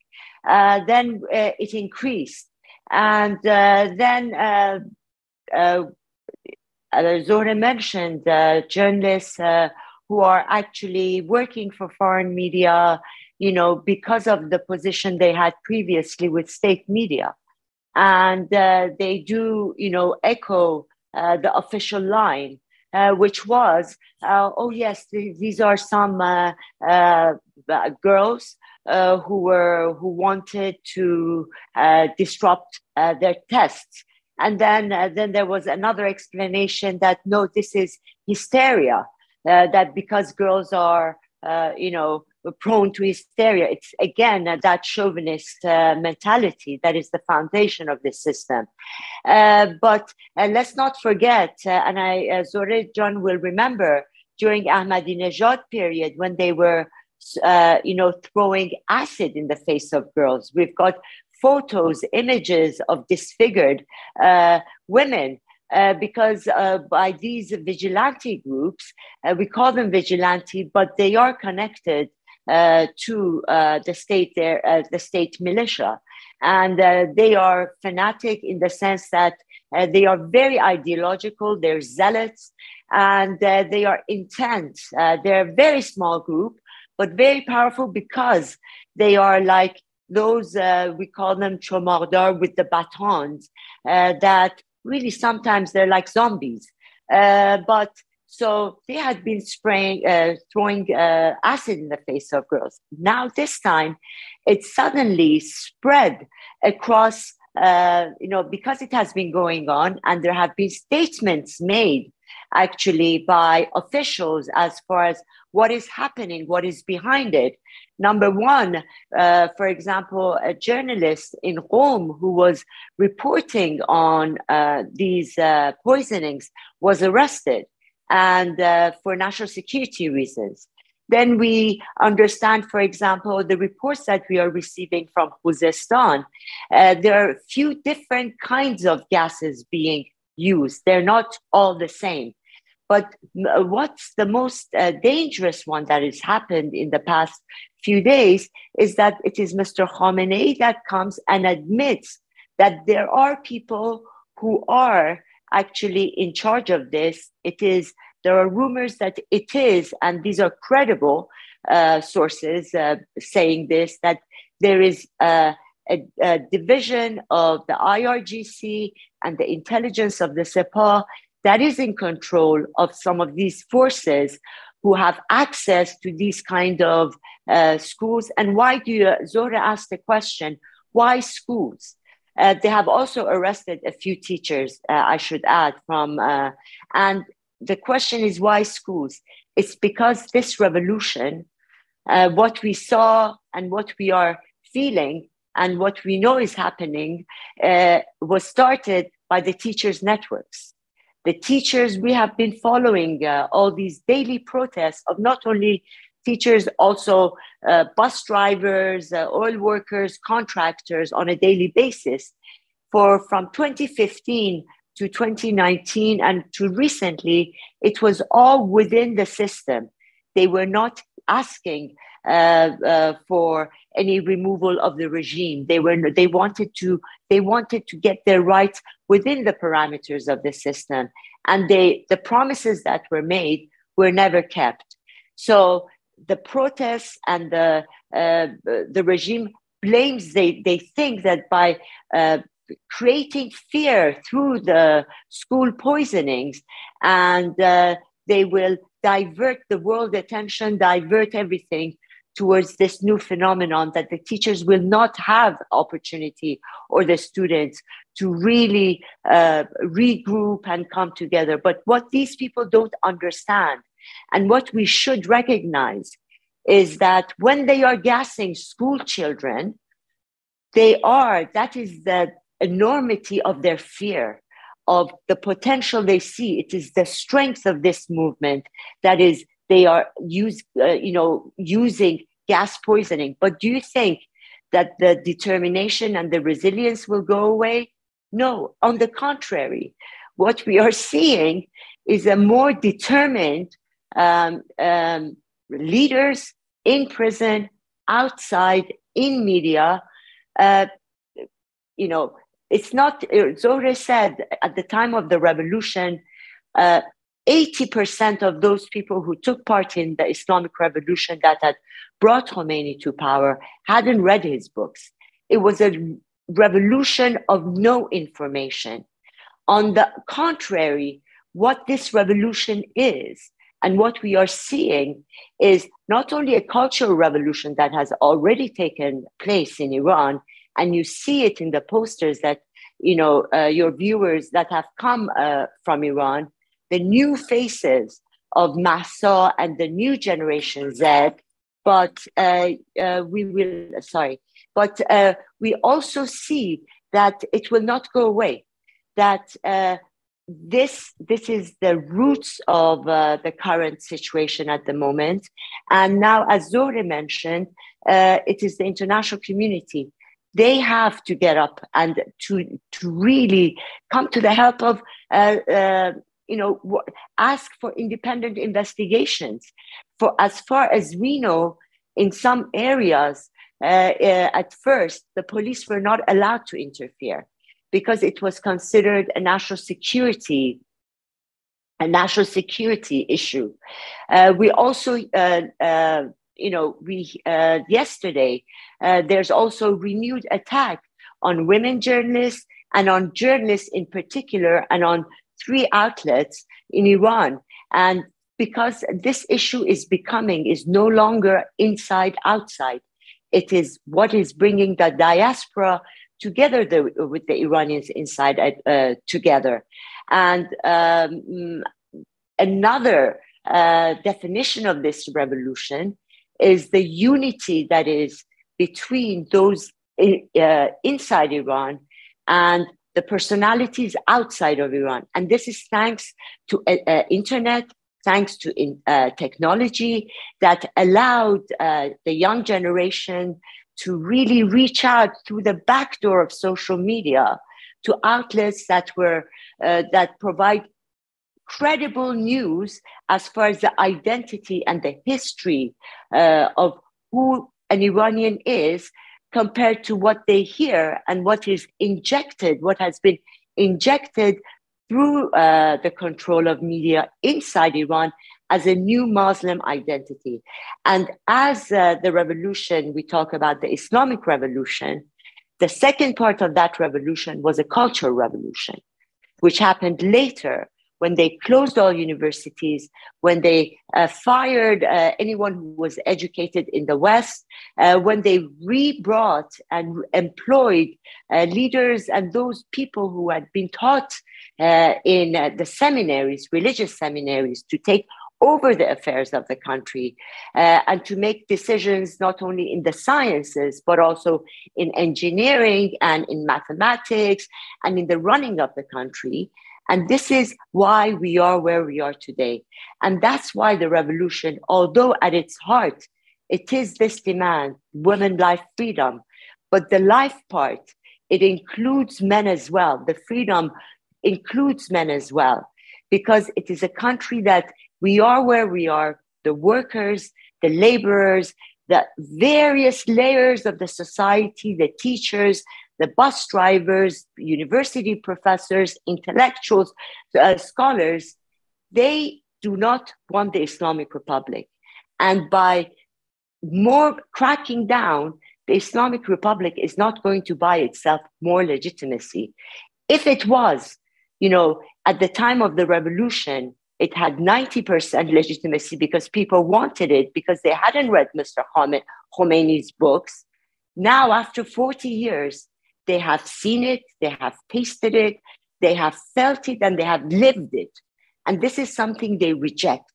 Then it increased. And then Zohra mentioned journalists who are actually working for foreign media, because of the position they had previously with state media. And they do, echo the official line, which was, oh yes, these are some girls who wanted to disrupt their tests. And then there was another explanation that, no, this is hysteria, that because girls are, prone to hysteria. It's, again, that chauvinist mentality that is the foundation of this system. But let's not forget, and Zohra John will remember, during Ahmadinejad period, when they were, throwing acid in the face of girls. We've got photos, images of disfigured women, because by these vigilante groups, we call them vigilante, but they are connected to the state militia. And they are fanatic in the sense that they are very ideological, they're zealots, and they are intense. They're a very small group, but very powerful because they are like those, we call them chomardar with the batons, that really sometimes they're like zombies. But so they had been throwing acid in the face of girls. Now this time, it suddenly spread across, because it has been going on, and there have been statements made actually by officials as far as what is happening, what is behind it. Number one, for example, a journalist in Qom who was reporting on these poisonings was arrested, and for national security reasons. Then we understand, for example, the reports that we are receiving from Khuzestan. There are a few different kinds of gases being used. They're not all the same. But what's the most dangerous one that has happened in the past few days is that it is Mr. Khamenei that comes and admits that there are people who are actually in charge of this. There are rumors that it is, and these are credible sources saying this, that there is a division of the IRGC and the intelligence of the Sepah that is in control of some of these forces who have access to these kind of schools. And why Zohra asked the question, why schools? They have also arrested a few teachers, I should add, and the question is, why schools? It's because this revolution, what we saw and what we are feeling and what we know is happening was started by the teachers' networks. The teachers, we have been following all these daily protests of not only teachers, also bus drivers, oil workers, contractors on a daily basis. From 2015 to 2019 and to recently, it was all within the system. They were not asking for any removal of the regime. They wanted to get their rights within the parameters of the system, and the promises that were made were never kept. So the protests and the regime blames. They think that by creating fear through the school poisonings, and they will divert the world attention, divert everything towards this new phenomenon that the teachers will not have opportunity, or the students, to really regroup and come together. But what these people don't understand, and what we should recognize, is that when they are gassing school children, that is the enormity of their fear, of the potential they see. It is the strength of this movement that is, they are using gas poisoning. But do you think that the determination and the resilience will go away? No, on the contrary. What we are seeing is a more determined leaders in prison, outside, in media. It's not, Zohra said at the time of the revolution, 80% of those people who took part in the Islamic revolution that had brought Khomeini to power hadn't read his books. It was a revolution of no information. On the contrary, what this revolution is, and what we are seeing, is not only a cultural revolution that has already taken place in Iran, and you see it in the posters that, your viewers that have come from Iran, the new faces of Mahsa and the new generation Z, but we also see that it will not go away, that this is the roots of the current situation at the moment. And now, as Zohra mentioned, it is the international community. They have to get up and to really come to the help of, ask for independent investigations. For as far as we know, in some areas, at first, the police were not allowed to interfere because it was considered a national security issue. We also, yesterday, there's also renewed attack on women journalists and on journalists in particular, and on 3 outlets in Iran. And because this issue is no longer inside, outside. It is what is bringing the diaspora together with the Iranians inside together. And another definition of this revolution is the unity that is between those inside Iran and the personalities outside of Iran. And this is thanks to internet, thanks to technology that allowed the young generation to really reach out through the back door of social media to outlets that provide credible news as far as the identity and the history of who an Iranian is, compared to what they hear and what is injected, what has been injected through the control of media inside Iran as a new Muslim identity. And as the revolution, we talk about the Islamic revolution, the second part of that revolution was a cultural revolution, which happened later when they closed all universities, when they fired anyone who was educated in the West, when they rebrought and employed leaders and those people who had been taught in the seminaries, religious seminaries, to take over the affairs of the country and to make decisions not only in the sciences, but also in engineering and in mathematics and in the running of the country. And this is why we are where we are today. And that's why the revolution, although at its heart, it is this demand, women, life, freedom, but the life part, it includes men as well. The freedom includes men as well, because it is a country that we are where we are, the workers, the laborers, the various layers of the society, the teachers, the bus drivers, university professors, intellectuals, scholars, they do not want the Islamic Republic. And by more cracking down, the Islamic Republic is not going to buy itself more legitimacy. If it was, at the time of the revolution, it had 90% legitimacy because people wanted it, because they hadn't read Mr. Khomeini's books. Now, after 40 years, they have seen it, they have tasted it, they have felt it, and they have lived it. And this is something they reject.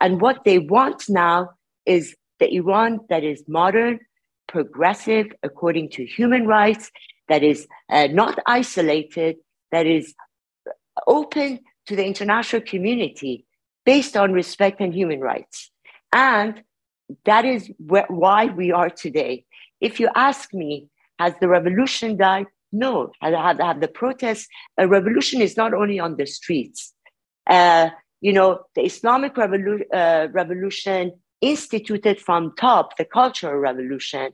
And what they want now is the Iran that is modern, progressive, according to human rights, that is not isolated, that is open to the international community based on respect and human rights. And that is why we are today. If you ask me, has the revolution died? No. Have the protests? A revolution is not only on the streets. The Islamic revolution instituted from top, the cultural revolution,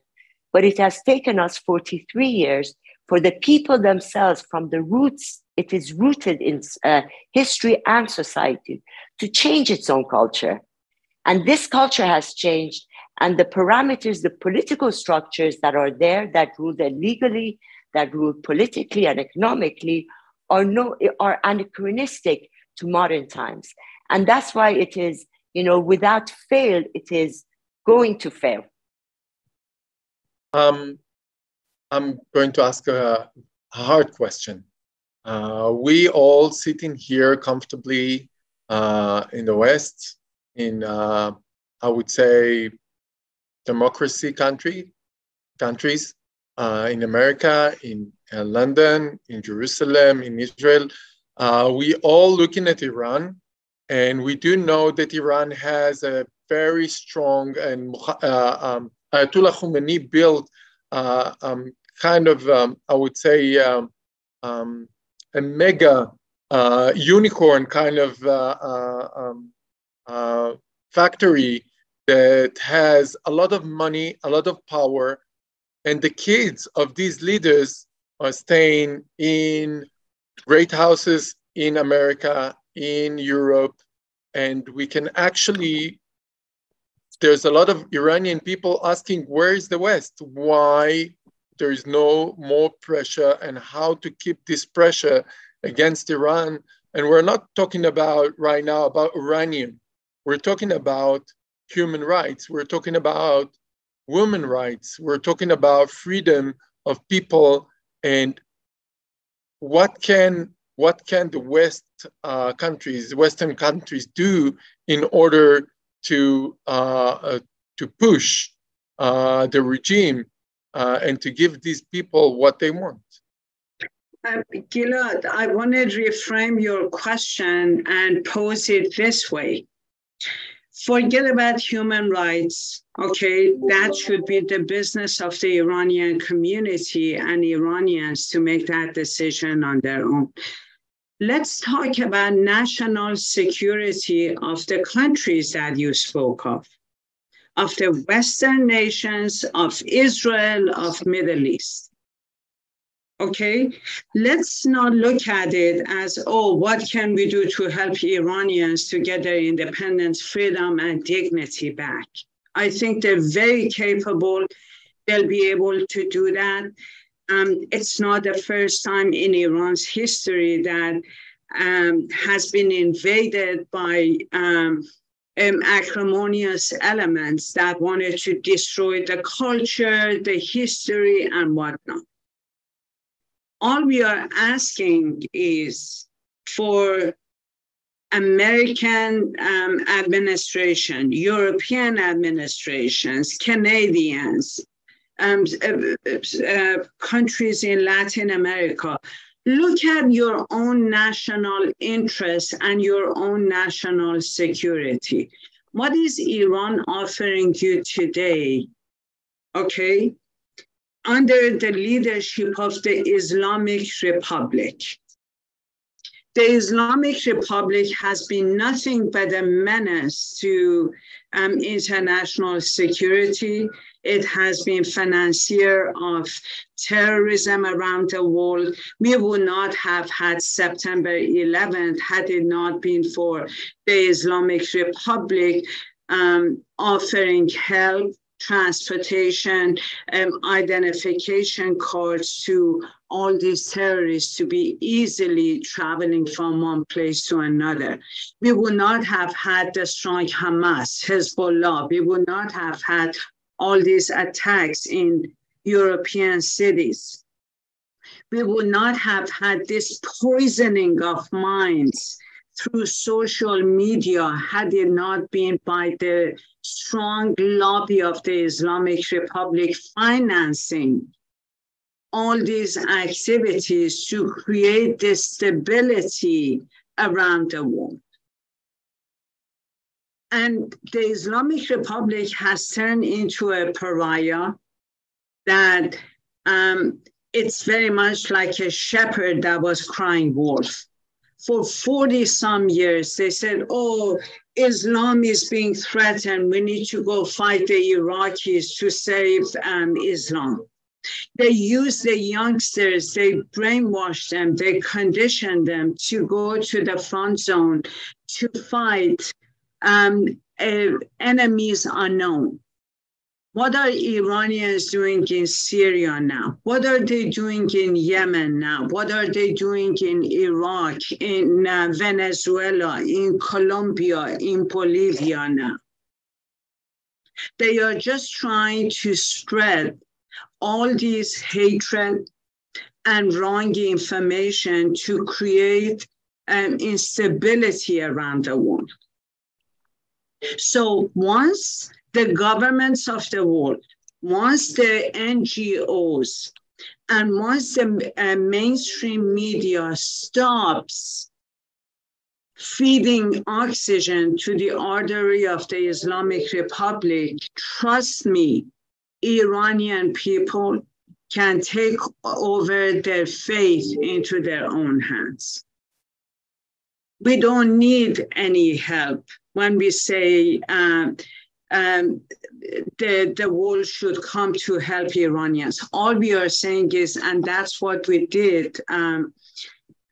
but it has taken us 43 years for the people themselves, from the roots, it is rooted in history and society, to change its own culture. And this culture has changed, and the parameters, the political structures that are there, that rule them legally, that rule politically and economically, are anachronistic to modern times. And that's why it is, without fail, it is going to fail. I'm going to ask a hard question. We all sitting here comfortably in the West, in, I would say, democracy countries, in America, in London, in Jerusalem, in Israel. We all looking at Iran, and we do know that Iran has a very strong, and Ayatollah Khomeini built kind of, I would say, a mega unicorn kind of factory that has a lot of money, a lot of power, and the kids of these leaders are staying in great houses in America, in Europe, and we can actually, there's a lot of Iranian people asking, where is the West? Why there is no more pressure, and how to keep this pressure against Iran? And we're not talking about right now about Iranian. We're talking about human rights. We're talking about women rights. We're talking about freedom of people. And what can the Western countries do in order to push the regime and to give these people what they want? Gilad, I want to reframe your question and pose it this way. Forget about human rights, okay? That should be the business of the Iranian community and Iranians to make that decision on their own. Let's talk about national security of the countries that you spoke of. of the Western nations, of Israel, of Middle East. Okay, let's not look at it as, oh, what can we do to help Iranians to get their independence, freedom, and dignity back? I think they're very capable. They'll be able to do that. It's not the first time in Iran's history that has been invaded by acrimonious elements that wanted to destroy the culture, the history, and whatnot. All we are asking is for American administration, European administrations, Canadians, countries in Latin America, look at your own national interests and your own national security. What is Iran offering you today? Okay, under the leadership of the Islamic Republic. The Islamic Republic has been nothing but a menace to international security. It has been financier of terrorism around the world. We would not have had September 11th had it not been for the Islamic Republic offering help, transportation, identification cards to all these terrorists to be easily traveling from one place to another. We would not have had the strong Hamas, Hezbollah. We would not have had all these attacks in European cities. We would not have had this poisoning of minds through social media had it not been by the strong lobby of the Islamic Republic financing all these activities to create this stability around the world. And the Islamic Republic has turned into a pariah that it's very much like a shepherd that was crying wolf. For 40-some years, they said, oh, Islam is being threatened. We need to go fight the Iraqis to save Islam. They use the youngsters, they brainwash them, they condition them to go to the front zone to fight enemies unknown. What are Iranians doing in Syria now? What are they doing in Yemen now? What are they doing in Iraq, in Venezuela, in Colombia, in Bolivia now? They are just trying to spread all this hatred and wrong information to create instability around the world. So once the governments of the world, once the NGOs, and once the mainstream media stops feeding oxygen to the artery of the Islamic Republic, trust me, Iranian people can take over their faith into their own hands. We don't need any help when we say the world should come to help Iranians. All we are saying is, and that's what we did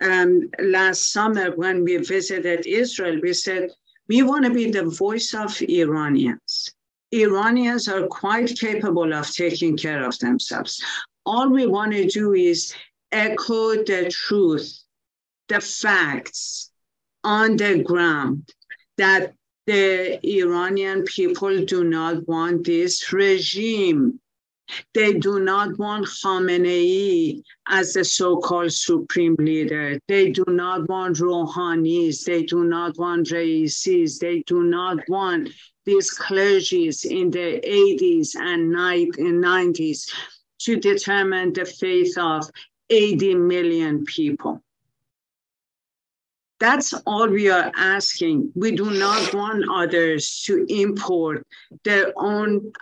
last summer when we visited Israel, we said, we want to be the voice of Iranians. Iranians are quite capable of taking care of themselves. All we want to do is echo the truth, the facts on the ground, that the Iranian people do not want this regime. They do not want Khamenei as the so-called supreme leader. They do not want Rouhanis. They do not want Raisis. They do not want these clergies in the 80s and 90s to determine the fate of 80 million people. That's all we are asking. We do not want others to import their own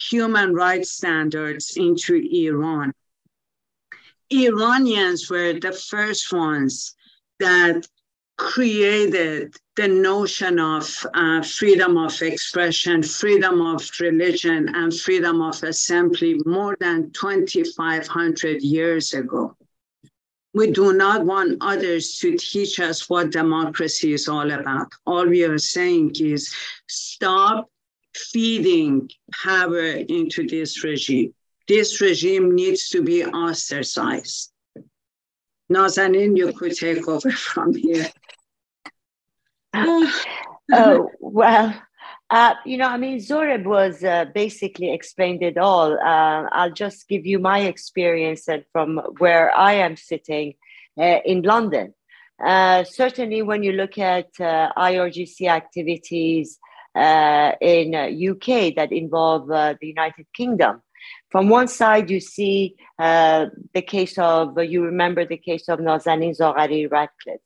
human rights standards into Iran. Iranians were the first ones that created the notion of freedom of expression, freedom of religion, and freedom of assembly more than 2,500 years ago. We do not want others to teach us what democracy is all about. All we are saying is stop feeding power into this regime. This regime needs to be ostracized. Nazanine, you could take over from here. Zohra was basically explained it all. I'll just give you my experience and from where I am sitting in London. Certainly, when you look at IRGC activities in UK that involve the United Kingdom, from one side you see the case of, you remember the case of Nazanin Zaghari-Ratcliffe,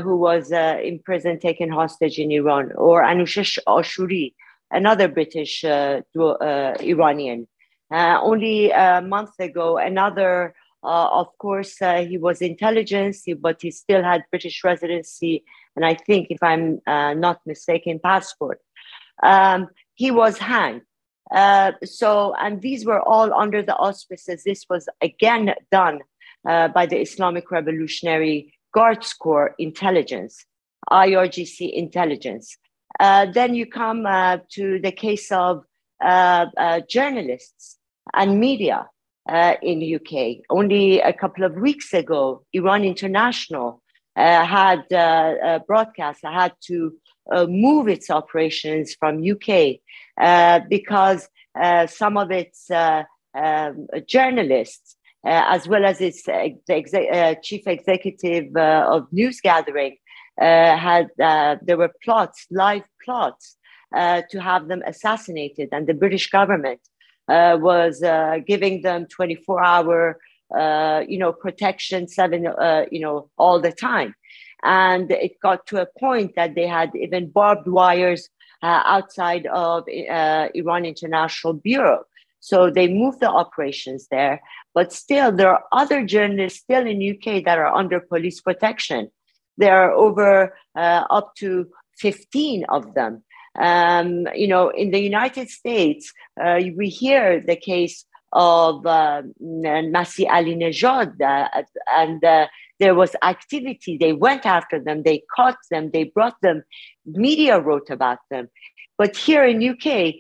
who was in prison, taken hostage in Iran, or Anousheh Ashuri, another British Iranian. Only a month ago, another, of course, he was intelligence, but he still had British residency, and I think, if I'm not mistaken, passport. He was hanged. And these were all under the auspices. This was again done by the Islamic Revolutionary Guards Corps intelligence, IRGC intelligence. Then you come to the case of journalists and media in the UK. Only a couple of weeks ago, Iran International had to move its operations from UK because some of its journalists, as well as its chief executive of news gathering, there were live plots to have them assassinated, and the British government was giving them 24-hour, protection, all the time. And it got to a point that they had even barbed wires outside of Iran International Bureau. So they moved the operations there, but still there are other journalists still in UK that are under police protection. There are over up to 15 of them. In the United States, we hear the case of Masih Ali-Nejad, and there was activity. They went after them, they caught them, they brought them, media wrote about them. But here in UK,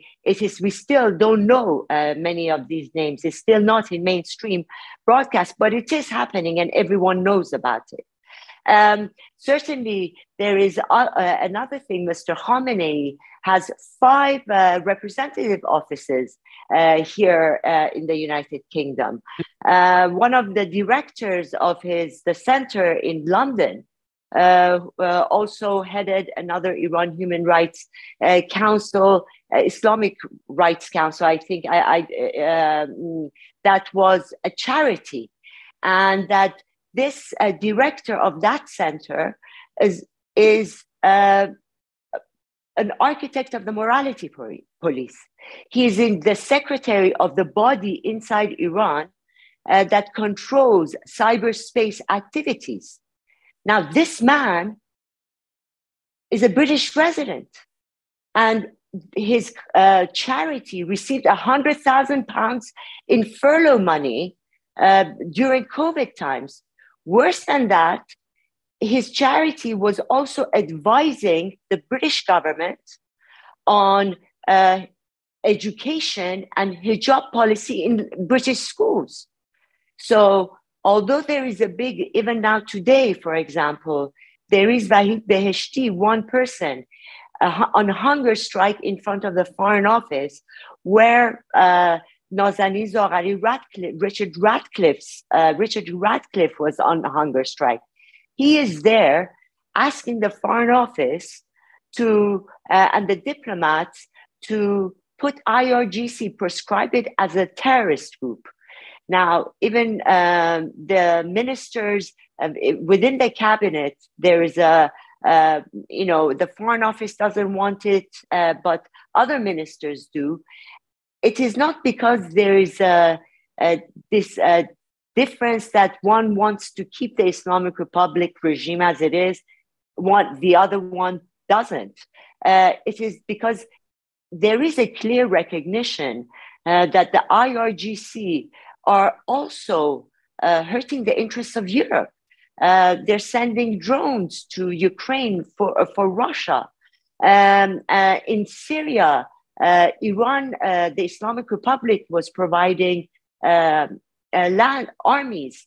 we still don't know many of these names. It's still not in mainstream broadcast, but it is happening and everyone knows about it. Certainly, there is another thing. Mr. Khamenei has 5 representative offices here in the United Kingdom. One of the directors of the center in London also headed another Iran Human Rights Council, Islamic Rights Council, I think, that was a charity. And that this director of that center is an architect of the morality police. He is the secretary of the body inside Iran that controls cyberspace activities. Now, this man is a British resident, and his charity received £100,000 in furlough money during COVID times. Worse than that, his charity was also advising the British government on education and hijab policy in British schools. So although there is a big, even now today, for example, there is Wahid Beheshti, one person, on hunger strike in front of the Foreign Office, where Nazanin Zaghari-Ratcliffe, Richard Ratcliffe was on a hunger strike. He is there asking the Foreign Office and the diplomats to put IRGC, prescribe it as a terrorist group. Now, even the ministers within the cabinet, there is the Foreign Office doesn't want it, but other ministers do. It is not because there is this difference that one wants to keep the Islamic Republic regime as it is. the other one doesn't. It is because there is a clear recognition that the IRGC are also hurting the interests of Europe. They're sending drones to Ukraine for Russia. In Syria, Iran, the Islamic Republic was providing land armies,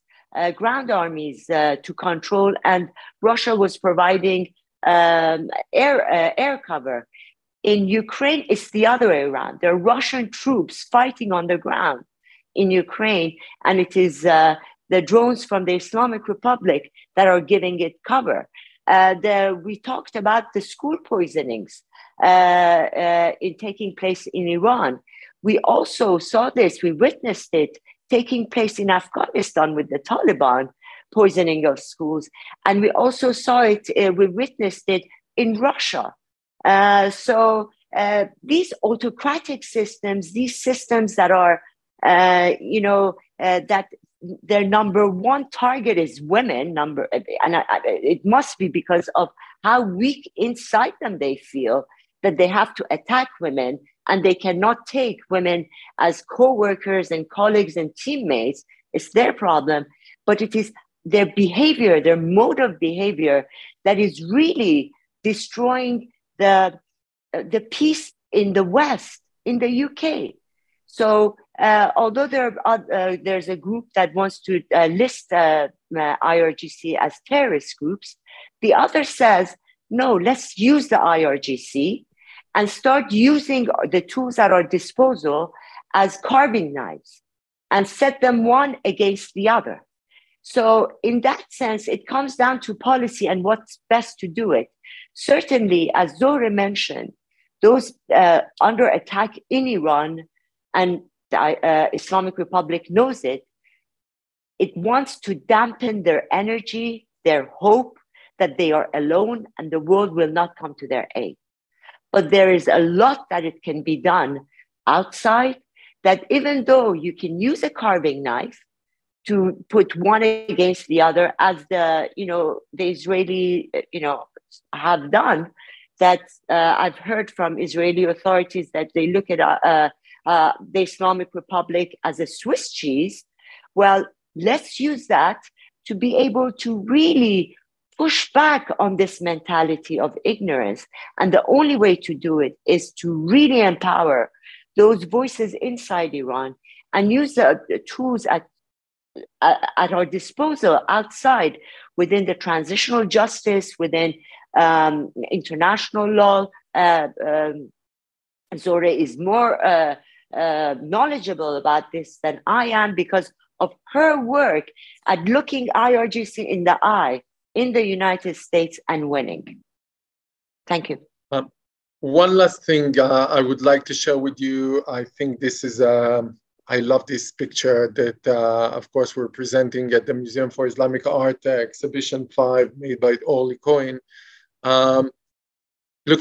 ground armies to control, and Russia was providing air cover. In Ukraine, it's the other way around. There are Russian troops fighting on the ground in Ukraine, and it is the drones from the Islamic Republic that are giving it cover. We talked about the school poisonings taking place in Iran. We also saw this, we witnessed it taking place in Afghanistan with the Taliban poisoning of schools. And we also saw it, we witnessed it in Russia. So these autocratic systems, these systems that are, that their number one target is women, it must be because of how weak inside them they feel that they have to attack women, and they cannot take women as co-workers and colleagues and teammates. It's their problem, but it is their behavior, their mode of behavior that is really destroying the peace in the West, in the UK. So although there's a group that wants to list IRGC as terrorist groups, the other says, no, let's use the IRGC and start using the tools at our disposal as carving knives and set them one against the other. So in that sense, it comes down to policy and what's best to do it. Certainly, as Zohra mentioned, those under attack in Iran, and the Islamic Republic knows it, it wants to dampen their energy, their hope that they are alone and the world will not come to their aid. But there is a lot that it can be done outside, that even though you can use a carving knife to put one against the other, as the Israeli, have done, that I've heard from Israeli authorities that they look at the Islamic Republic as a Swiss cheese. Well, let's use that to be able to really push back on this mentality of ignorance. And the only way to do it is to really empower those voices inside Iran and use the tools at our disposal outside, within the transitional justice, within international law. Zohra is more knowledgeable about this than I am because of her work at looking IRGC in the eye in the United States and winning. Thank you. One last thing I would like to share with you. I think this is, I love this picture that, of course, we're presenting at the Museum for Islamic Art, Exhibition 5, made by Orly Cohen. Look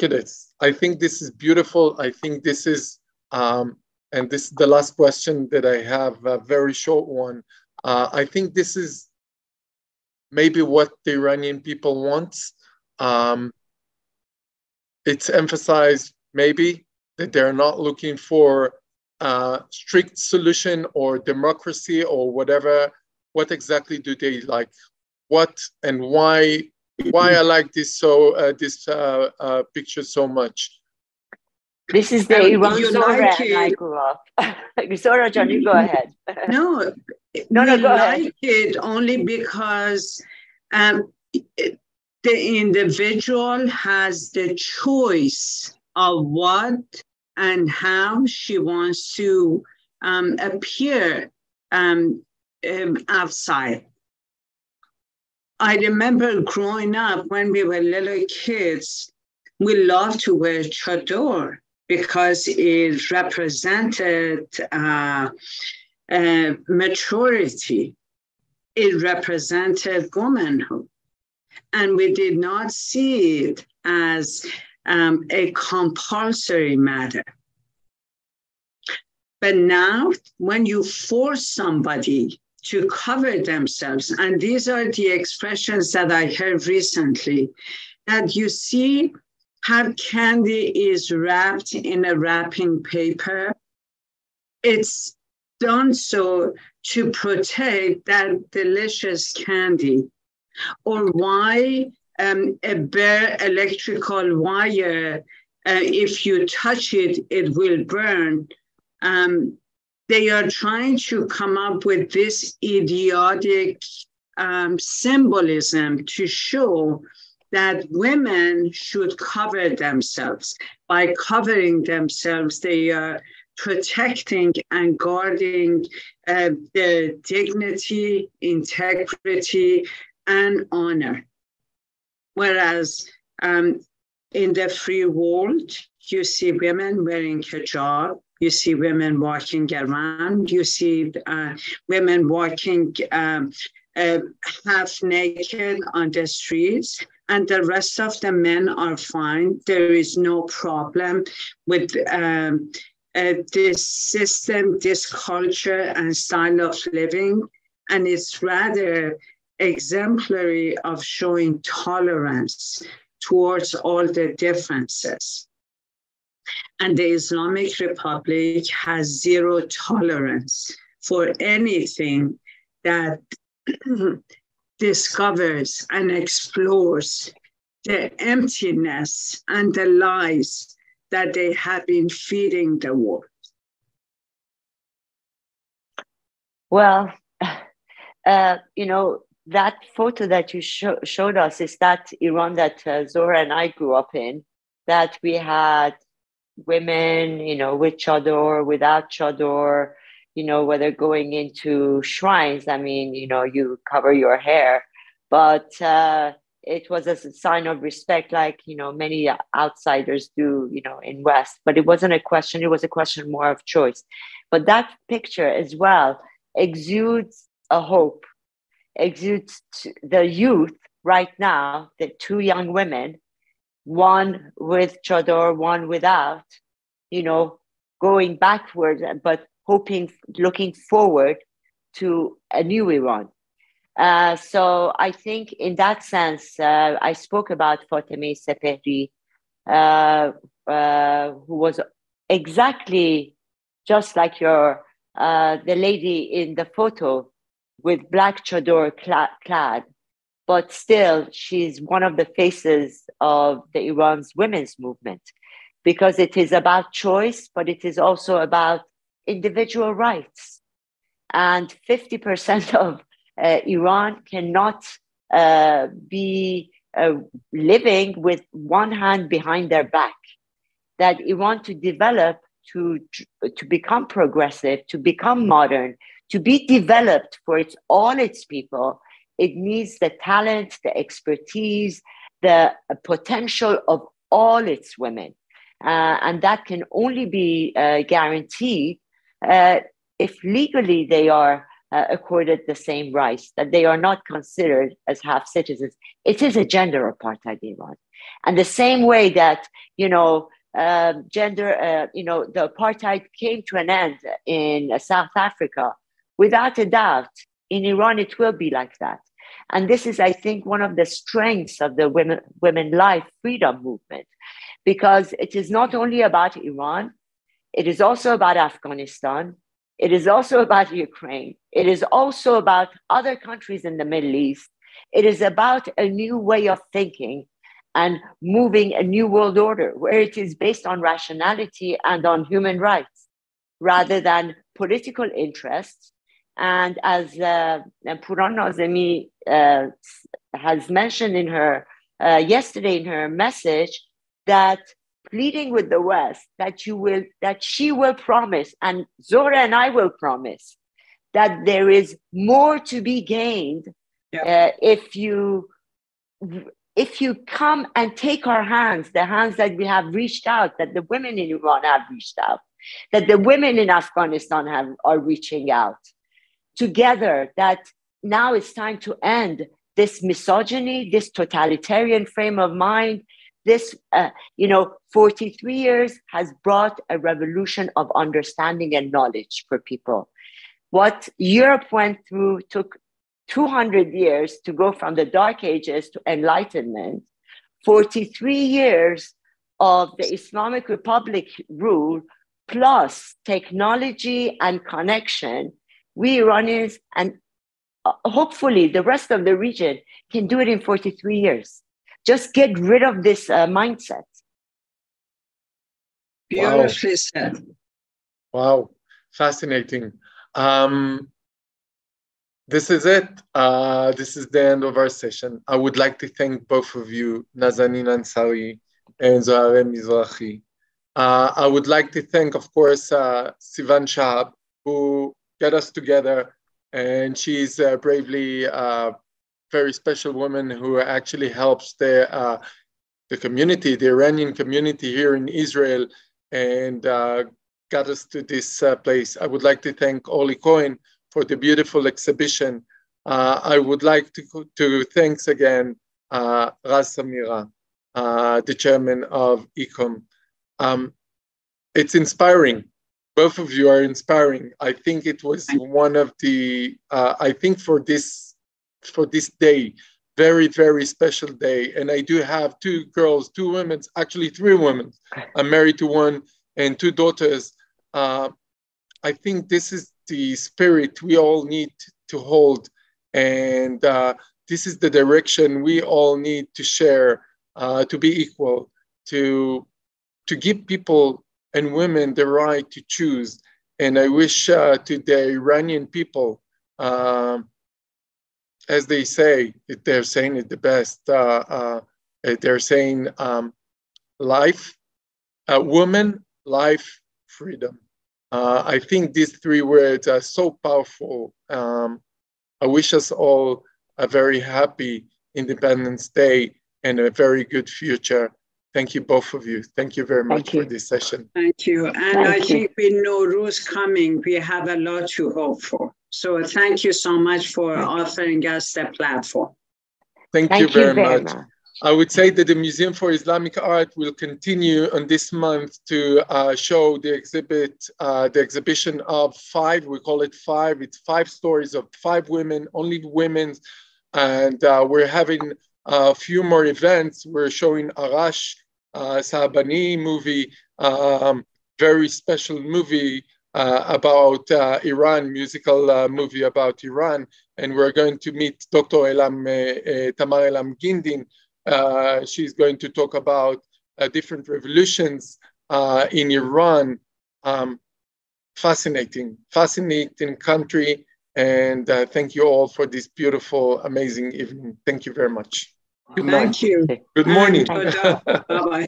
at this. I think this is beautiful. I think this is, and this is the last question that I have, a very short one. I think this is maybe what the Iranian people want. It's emphasized maybe that they're not looking for a strict solution or democracy or whatever. What exactly do they like? What and why I like this picture so much? This is the Iran Zohra I grew up. Zohra, John, you go ahead. No, go like ahead. it only because the individual has the choice of what and how she wants to appear outside. I remember growing up when we were little kids, we loved to wear chador because it represented maturity. It represented womanhood. And we did not see it as a compulsory matter. But now, when you force somebody to cover themselves, and these are the expressions that I heard recently, that you see how candy is wrapped in a wrapping paper. It's done so to protect that delicious candy. Or why a bare electrical wire, if you touch it, it will burn. They are trying to come up with this idiotic symbolism to show that women should cover themselves. By covering themselves, they are protecting and guarding their dignity, integrity, and honor. Whereas in the free world, you see women wearing hijab, you see women walking around, you see women walking half naked on the streets, and the rest of the men are fine. There is no problem with this system, this culture and style of living. And it's rather exemplary of showing tolerance towards all the differences. And the Islamic Republic has zero tolerance for anything that discovers and explores the emptiness and the lies that they have been feeding the world. Well, that photo that you showed us is that Iran that Zohra and I grew up in, that we had women, with chador, without chador, whether going into shrines, you cover your hair, but it was a sign of respect, like, many outsiders do, in West, but it wasn't a question. It was a question more of choice. But that picture as well exudes a hope, exudes the youth right now, the two young women, one with chador, one without, going backwards, but looking forward to a new Iran. So I think in that sense, I spoke about Fatemeh Sepehri, who was exactly just like the lady in the photo with black chador clad, but still she's one of the faces of the Iran's women's movement, because it is about choice, but it is also about individual rights. And 50% of Iran cannot be living with one hand behind their back. That Iran to develop, to become progressive, to become modern, to be developed for all its people, it needs the talent, the expertise, the potential of all its women. And that can only be guaranteed if legally they are accorded the same rights, that they are not considered as half citizens. It is a gender apartheid in Iran. And the same way that, the apartheid came to an end in South Africa, without a doubt, in Iran, it will be like that. And this is, I think, one of the strengths of the women life freedom movement, because it is not only about Iran, it is also about Afghanistan, it is also about Ukraine, it is also about other countries in the Middle East. It is about a new way of thinking and moving a new world order where it is based on rationality and on human rights rather than political interests. And as Puran Nazemi has mentioned in her yesterday in her message, that pleading with the West that she will promise, and Zohra and I will promise, that there is more to be gained if you come and take our hands, the hands that we have reached out, that the women in Iran have reached out, that the women in Afghanistan are reaching out together, that now it's time to end this misogyny, this totalitarian frame of mind. This, 43 years has brought a revolution of understanding and knowledge for people. What Europe went through took 200 years to go from the Dark Ages to Enlightenment. 43 years of the Islamic Republic rule, plus technology and connection, we Iranians and hopefully the rest of the region can do it in 43 years. Just get rid of this mindset. Beautifully said. Wow, fascinating. This is it. This is the end of our session. I would like to thank both of you, Nazaneen Ansari and Zohara Mizrahi. I would like to thank, of course, Sivan Shahab, who got us together, and she's bravely very special woman who actually helps the community, the Iranian community here in Israel, and got us to this place. I would like to thank Oli Cohen for the beautiful exhibition. I would like to thanks again Raz Samira, the chairman of ECOM. It's inspiring. Both of you are inspiring. I think it was one of the, I think for this day, very, very special day. And I do have two girls, two women, actually three women. I'm married to one and two daughters. I think this is the spirit we all need to hold. And this is the direction we all need to share, to be equal, to give people and women the right to choose. And I wish to the Iranian people, as they say, they're saying it the best, they're saying life, woman, life, freedom. I think these three words are so powerful. I wish us all a very happy Independence Day and a very good future. Thank you, both of you. Thank you very much for this session. Thank you. And I think with Nowruz coming, we have a lot to hope for. So thank you so much for offering us the platform. Thank you very much. I would say that the Museum for Islamic Art will continue on this month to show the exhibition of five, we call it five. It's 5 stories of 5 women, only women. And we're having a few more events. We're showing Arash, Sahabani movie, very special movie about Iran, musical movie about Iran. And we're going to meet Dr. Tamar Elam Gindin. She's going to talk about different revolutions in Iran. Fascinating country. And thank you all for this beautiful, amazing evening. Thank you very much. Good night. Thank you. Good morning. Bye-bye.